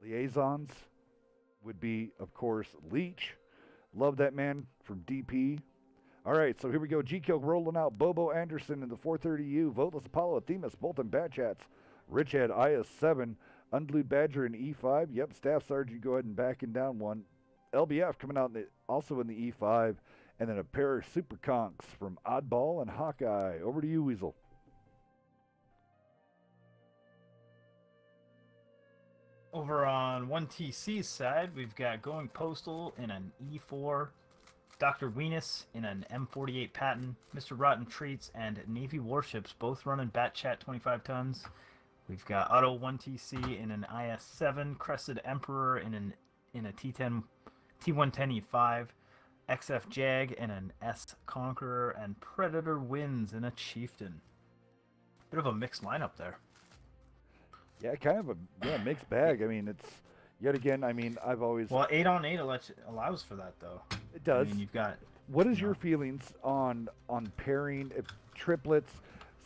liaisons. Would be, of course, Leech. Love that man from DP. All right, so here we go. G-Kill rolling out. Bobo Anderson in the 430U. Voteless Apollo, Themis, Bolton, Bad Chats. Richhead, IS-7. Unglued Badger in E5. Yep, Staff Sergeant, go ahead and backing down one. LBF coming out also in the E5. And then a pair of Super Conks from Oddball and Hawkeye. Over to you, Weasel. Over on 1TC's side, we've got Going Postal in an E4, Dr. Weenus in an M48 Patton, Mr. Rotten Treats, and Navy Warships, both running Batchat 25 tons. We've got Auto 1TC in an IS-7, Crested Emperor in a T110 E5, XF Jag in an S Conqueror, and Predator Wins in a Chieftain. Bit of a mixed lineup there. Yeah, kind of a mixed bag. I mean, it's yet again. I mean, I've always 8-on-8 allows for that though. It does. I mean, you've got. What is your feelings on pairing if triplets?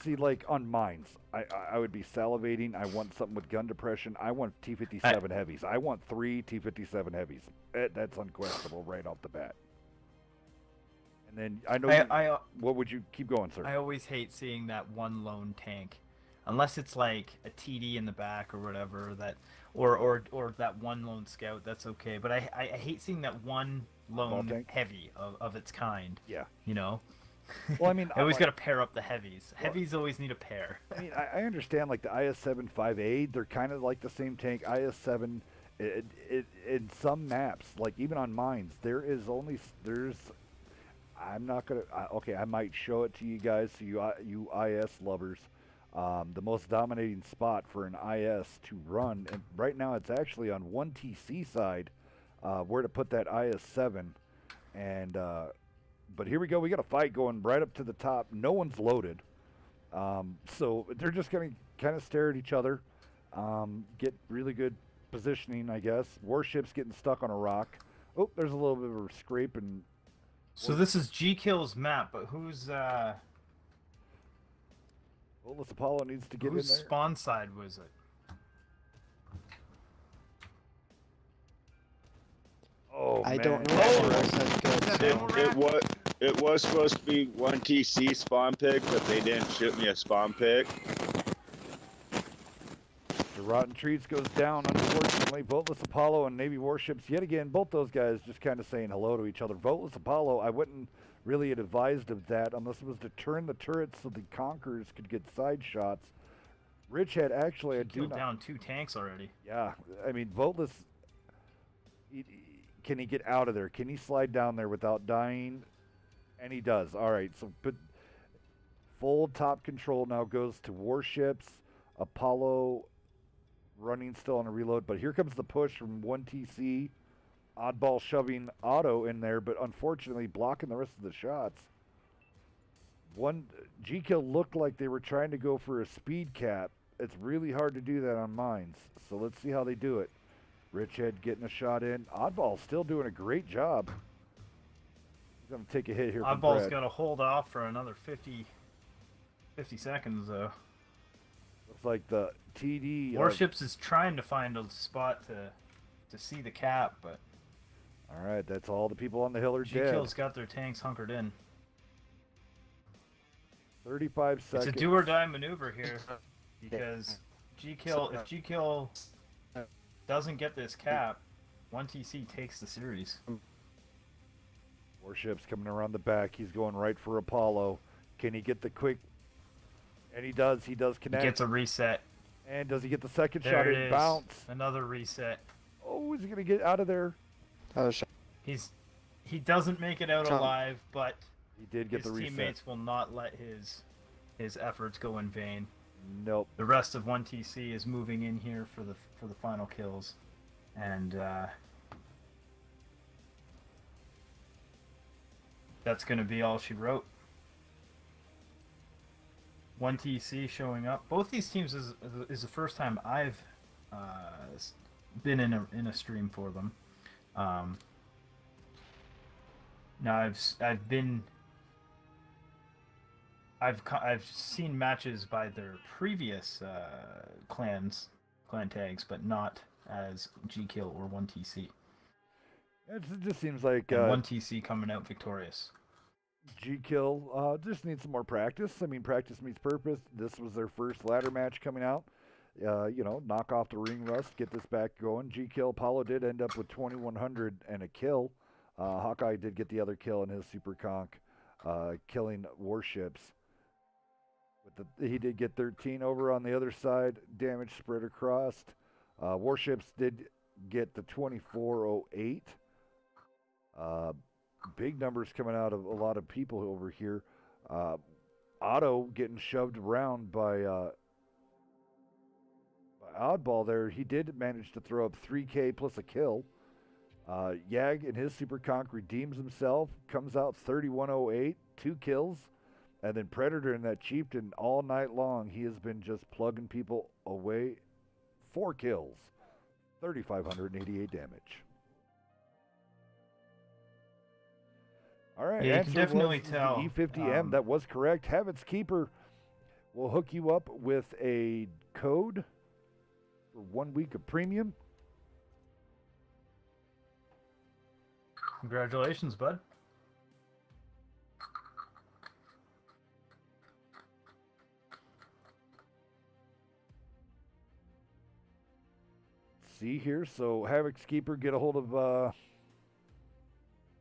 See, like on mines, I would be salivating. I want something with gun depression. I want T-57 heavies. I want 3 T-57 heavies. That's unquestionable right off the bat. And then I know. What would you keep going, sir? I always hate seeing that one lone tank. Unless it's like a TD in the back or whatever, that or that one lone scout, that's okay. But I hate seeing that one lone heavy of its kind. Yeah. You know? Well, I mean, I always got to pair up the heavies. Heavies always need a pair. I mean, I understand like the IS-7 5A, they're kind of like the same tank. IS-7, in some maps, like even on mines, I'm not gonna. Okay, I might show it to you guys, so you IS lovers. The most dominating spot for an IS to run, and right now it's actually on 1TC side, where to put that IS-7, and but here we go. We got a fight going right up to the top. No one's loaded, so they're just gonna kind of stare at each other, get really good positioning, I guess. Warships getting stuck on a rock. Oh, there's a little bit of a scrape and. So this is G-Kill's map, but who's Well, Apollo needs to get in there. Whose spawn side was it? Oh, I man. don't know. It was supposed to be 1TC spawn pick, but they didn't ship me a spawn pick. The Rotten Treats goes down, unfortunately. Voteless Apollo and Navy Warships, yet again, both those guys just kind of saying hello to each other. Voteless Apollo, I wouldn't really have advised of that unless it was to turn the turrets so the Conquerors could get side shots. Rich had actually, I do Killed not... down 2 tanks already. Yeah, I mean, Voteless, can he get out of there? Can he slide down there without dying? And he does. All right, so but full top control now goes to Warships. Apollo running still on a reload, but here comes the push from 1TC. Oddball shoving Otto in there, but unfortunately blocking the rest of the shots. G-Kill looked like they were trying to go for a speed cap. It's really hard to do that on mines, so let's see how they do it. Richhead getting a shot in. Oddball still doing a great job. He's going to take a hit here. Oddball's got to hold off for another 50 seconds, though. Looks like the TD... Warships is trying to find a spot to see the cap, but... All right, that's all the people on the hill are dead. G-Kill's got their tanks hunkered in. 35 seconds. It's a do-or-die maneuver here, because if G-Kill doesn't get this cap, 1TC takes the series. Warships coming around the back. He's going right for Apollo. Can he get the quick... And he does. He does connect. He gets a reset. And does he get the second There shot it and is. bounce? Another reset. Oh, is he going to get out of there? He doesn't make it out alive, but he did get the reset. His teammates will not let his efforts go in vain. Nope. The rest of 1TC is moving in here for the final kills, and that's going to be all she wrote. 1TC showing up. Both these teams is the first time I've been in a stream for them. Now I've seen matches by their previous clan tags, but not as G-Kill or 1TC. It just seems like 1TC coming out victorious. G-Kill just needs some more practice. I mean, practice meets purpose. This was their first ladder match coming out. Knock off the ring rust, get this back going. G-Kill, Apollo did end up with 2,100 and a kill. Hawkeye did get the other kill in his Super Conk, killing Warships. He did get 13 over on the other side. Damage spread across. Warships did get the 2408. Big numbers coming out of a lot of people over here. Otto getting shoved around by Oddball there. He did manage to throw up 3K plus a kill. Yag in his Super Conk redeems himself, comes out 3108, 2 kills. And then Predator in that Chieftain all night long, he has been just plugging people away. 4 kills, 3,588 damage. All right, yeah, you can definitely tell. E50M, that was correct. Habit's Keeper will hook you up with a code for 1 week of premium. Congratulations, bud. See here, so Havoc's Keeper, get a hold of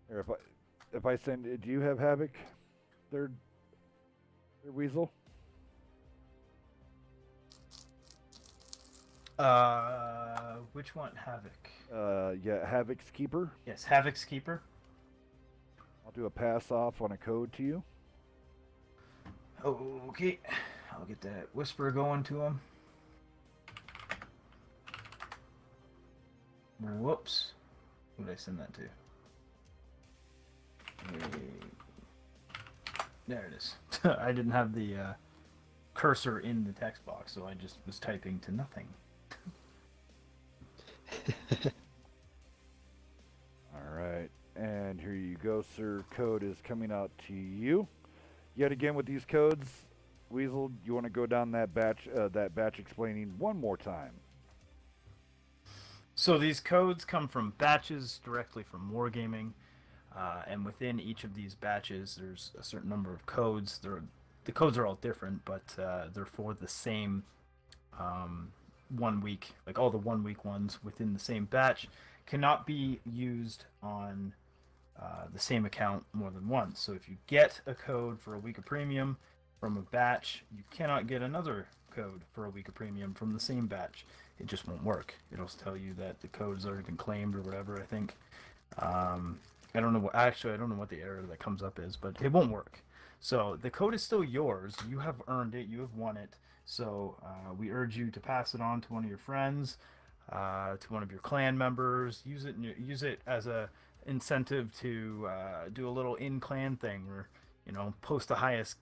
here, if I send, do you have Havoc their Weasel? Which one? Havoc. Yeah, Havoc's Keeper. Yes, Havoc's Keeper. I'll do a pass off on a code to you. Okay, I'll get that whisper going to him. Whoops. Who did I send that to? There it is. I didn't have the cursor in the text box, so I just was typing to nothing. All right, and here you go, sir. Code is coming out to you. Yet again with these codes, Weasel, you want to go down that batch explaining one more time? So these codes come from batches directly from Wargaming, and within each of these batches, there's a certain number of codes. The codes are all different, but they're for the same 1 week, like all the 1 week ones within the same batch, cannot be used on the same account more than once. So if you get a code for a week of premium from a batch, you cannot get another code for a week of premium from the same batch. It just won't work. It'll tell you that the code has already been claimed or whatever, I think. I don't know what, actually I don't know what the error that comes up is, but it won't work. So the code is still yours. You have earned it. You have won it. So we urge you to pass it on to one of your friends, to one of your clan members. Use it as a incentive to do a little in-clan thing, or post the highest,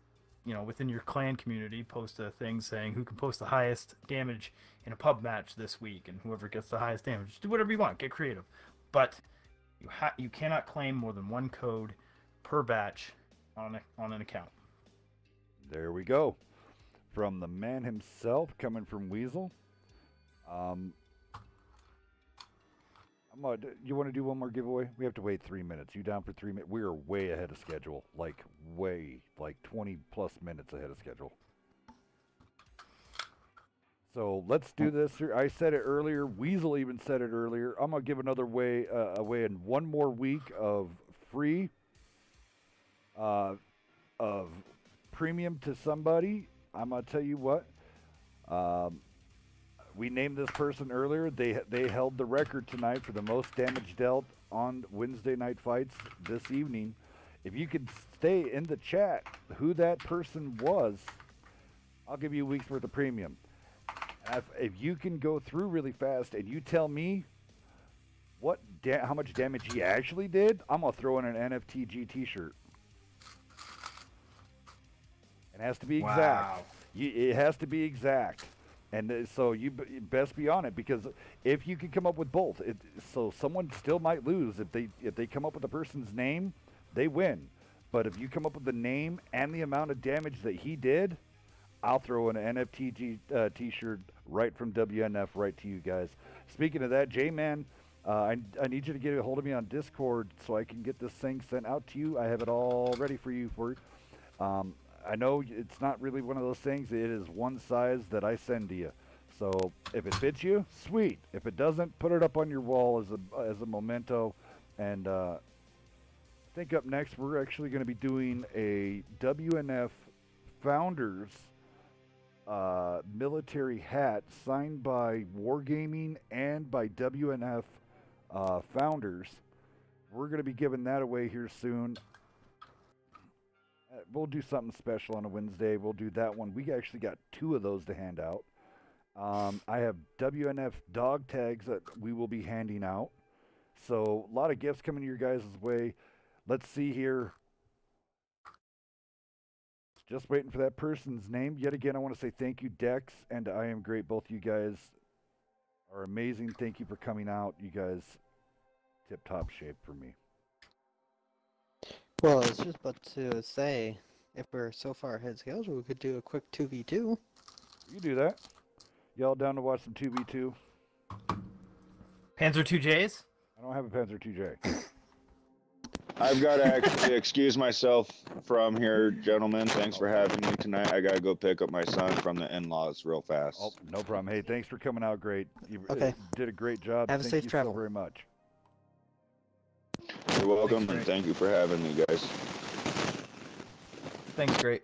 within your clan community, post a thing saying who can post the highest damage in a pub match this week, and whoever gets the highest damage. Do whatever you want. Get creative, but you cannot claim more than one code per batch on an account. There we go. From the man himself, coming from Weasel. You want to do one more giveaway? We have to wait 3 minutes. You down for 3 minutes? We are way ahead of schedule. Like 20 plus minutes ahead of schedule. So let's do this here. I said it earlier. Weasel even said it earlier. I'm going to give another away in one more week of free of premium to somebody. I'm going to tell you what. We named this person earlier. They held the record tonight for the most damage dealt on Wednesday Night Fights this evening. If you could stay in the chat who that person was, I'll give you a week's worth of premium. If you can go through really fast and you tell me how much damage he actually did, I'm going to throw in an NFTG t-shirt. It has to be exact. Wow. It has to be exact. And so you best be on it, because if you can come up with both, so someone still might lose. If they come up with the person's name, they win. But if you come up with the name and the amount of damage that he did, I'll throw in an NFT t-shirt right from WNF right to you guys. Speaking of that, J-Man, I need you to get a hold of me on Discord so I can get this thing sent out to you. I have it all ready for you. I know it's not really one of those things. It is one size that I send to you. So if it fits you, sweet. If it doesn't, put it up on your wall as a memento. And I think up next we're actually going to be doing a WNF Founders military hat signed by Wargaming and by WNF Founders. We're going to be giving that away here soon. We'll do something special on a Wednesday. We'll do that one. We actually got 2 of those to hand out. I have WNF dog tags that we will be handing out. So a lot of gifts coming your guys' way. Let's see here. Just waiting for that person's name. Yet again, I want to say thank you, Dex, and I Am Great. Both you guys are amazing. Thank you for coming out. You guys tip-top shape for me. Well, I was just about to say, if we're so far ahead of schedule, we could do a quick 2v2. You do that. Y'all down to watch some 2v2? Panzer 2Js? I don't have a Panzer 2J. I've got to actually excuse myself from here, gentlemen. Thanks for having me tonight. I got to go pick up my son from the in-laws real fast. Oh, no problem. Hey, thanks for coming out. Great. You Okay. did a great job. Have a safe travel. Thank you so very much. You're welcome, and thank you for having me, guys. Thanks, great.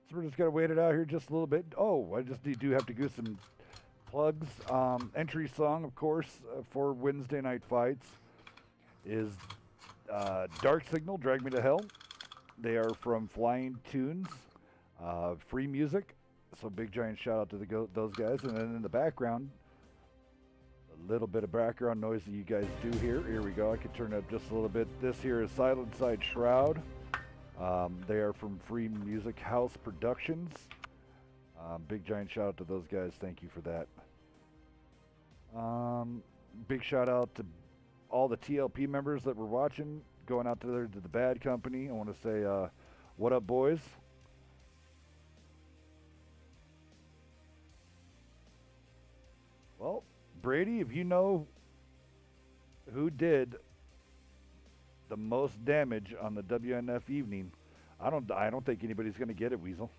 So we're just going to wait it out here just a little bit. Oh, I just do have to do some plugs. Entry song, of course, for Wednesday Night Fights is Dark Signal, Drag Me to Hell. They are from Flying Tunes, free music. So big giant shout out to those guys. And then in the background, a little bit of background noise that you guys do hear. Here we go. I can turn it up just a little bit. This here is Silent Side Shroud. They are from Free Music House Productions. Big giant shout out to those guys. Thank you for that. Big shout out to all the TLP members that were watching, going out to the Bad Company. I want to say, what up, boys? Well, Brady, if you know who did the most damage on the WNF evening, I don't think anybody's going to get it, Weasel.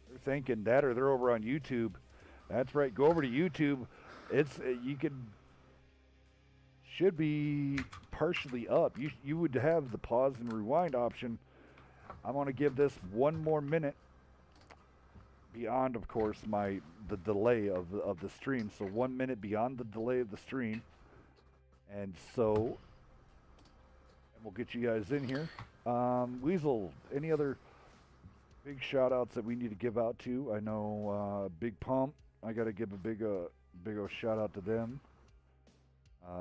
They're thinking that, or they're over on YouTube. That's right. Go over to YouTube. It's should be partially up. You would have the pause and rewind option. I want to give this one more minute beyond, of course, the delay of the stream. So 1 minute beyond the delay of the stream, and we'll get you guys in here. Weasel, any other big shout outs that we need to give out to? I know Big Pump. I got to give a big old shout out to them.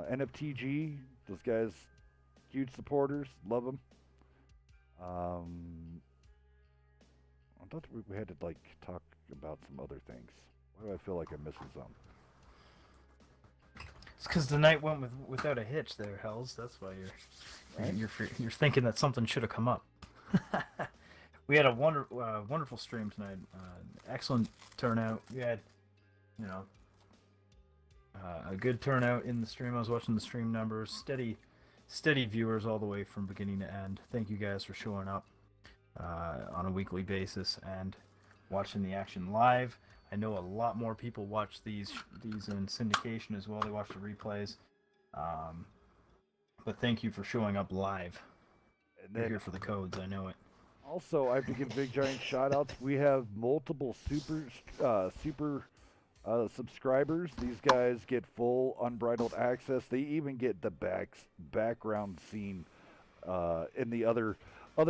NFTG, those guys, huge supporters, love them. I thought we had to talk about some other things. Why do I feel like I'm missing some? It's because the night went without a hitch there, Hells. That's why you're thinking that something should have come up. We had a wonderful stream tonight. Excellent turnout. We had, a good turnout in the stream. I was watching the stream numbers. Steady viewers all the way from beginning to end. Thank you guys for showing up on a weekly basis and watching the action live. I know a lot more people watch these in syndication as well. They watch the replays. But thank you for showing up live. They're here for the codes, I know it. Also, I have to give big giant shout outs. We have multiple super subscribers. These guys get full unbridled access. They even get the background scene in the other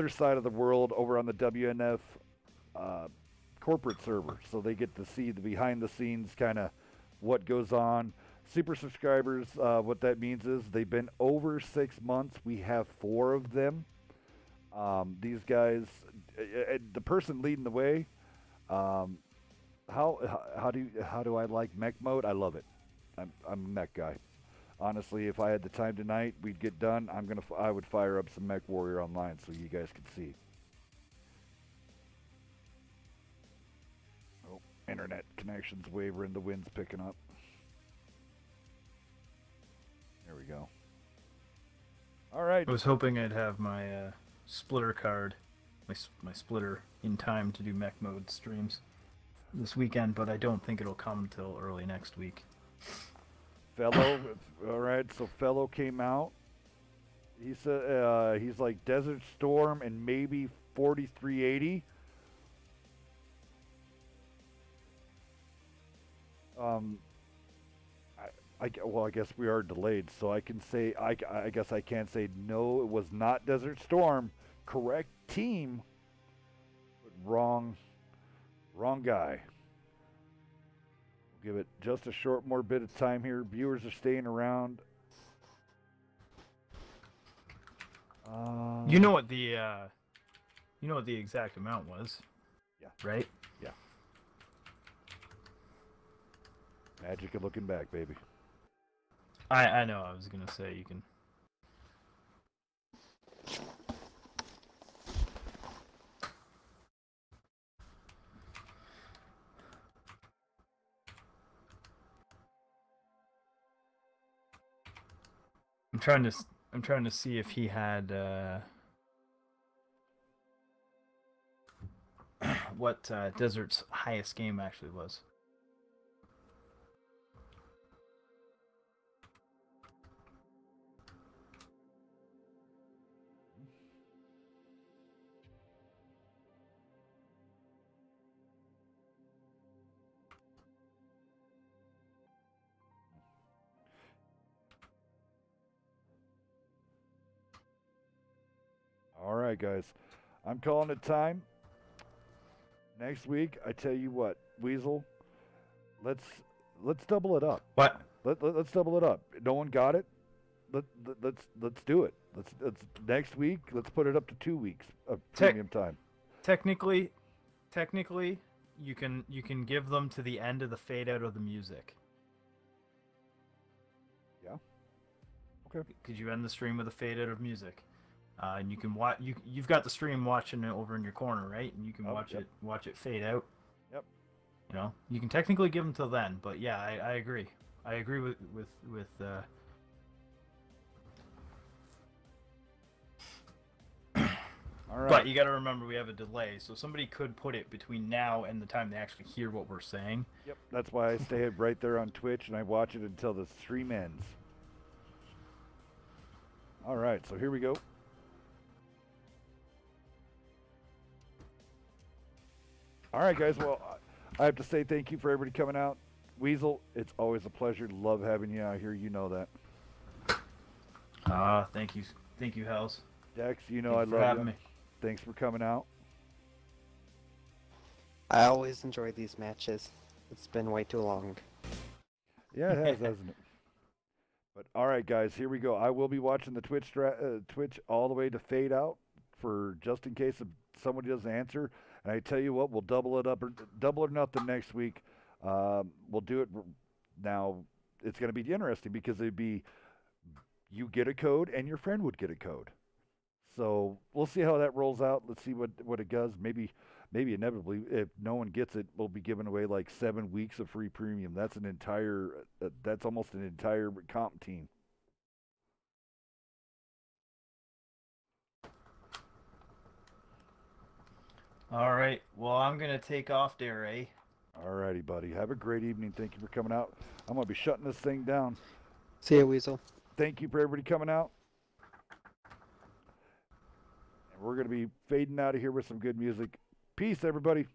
side of the world over on the WNF corporate server. So they get to see the behind the scenes kind of what goes on. Super subscribers, what that means is they've been over 6 months. We have 4 of them. These guys, the person leading the way, how do I like mech mode? I love it. I'm a mech guy. Honestly, if I had the time tonight, we'd get done. I would fire up some Mech Warrior Online so you guys could see. Oh, internet connections wavering. The wind's picking up. There we go. All right. I was hoping I'd have my splitter card, my splitter in time to do mech mode streams this weekend, but I don't think it'll come until early next week. Fellow, all right. So Fellow came out. He said he's like Desert Storm and maybe 4380. I guess we are delayed, so I can say I guess I can't say no. It was not Desert Storm. Correct team, but wrong guy. We'll give it just a short more bit of time here. Viewers are staying around. You know what the exact amount was? Yeah. Right? Yeah. Magic of looking back, baby. I know. I was gonna say you can. I'm trying to see if he had what Desert's highest game actually was. All right, guys. I'm calling it time. Next week, I tell you what, Weasel, let's double it up. What? Let's double it up. No one got it. Let's do it. Let's next week. Let's put it up to 2 weeks of premium time. Technically, you can give them to the end of the fade out of the music. Yeah. Okay. Could you end the stream with a fade out of music? And you can watch. You've got the stream watching it over in your corner, right? And you can watch it fade out. Yep. You know, you can technically give them till then, but yeah, I agree. I agree with All right. But you got to remember we have a delay, so somebody could put it between now and the time they actually hear what we're saying. Yep, that's why I stay right there on Twitch and I watch it until the stream ends. All right, so here we go. All right, guys. Well, I have to say thank you for everybody coming out. Weasel, it's always a pleasure. Love having you out here. You know that. Thank you, Hells. Dex, you know Thanks I for love having you. me. Thanks for coming out. I always enjoy these matches. It's been way too long. Yeah, it has, hasn't it? But all right, guys, here we go. I will be watching the Twitch all the way to fade out for just in case if somebody doesn't answer. And I tell you what, we'll double it up or double or nothing next week. We'll do it now. It's going to be interesting because it'd be you get a code and your friend would get a code. So we'll see how that rolls out. Let's see what it does. Maybe inevitably, if no one gets it, we'll be giving away like 7 weeks of free premium. That's an entire. That's almost an entire comp team. All right. Well, I'm gonna take off there, eh? All righty, buddy. Have a great evening. Thank you for coming out. I'm gonna be shutting this thing down. See ya, Weasel. Thank you for everybody coming out. And we're gonna be fading out of here with some good music. Peace, everybody.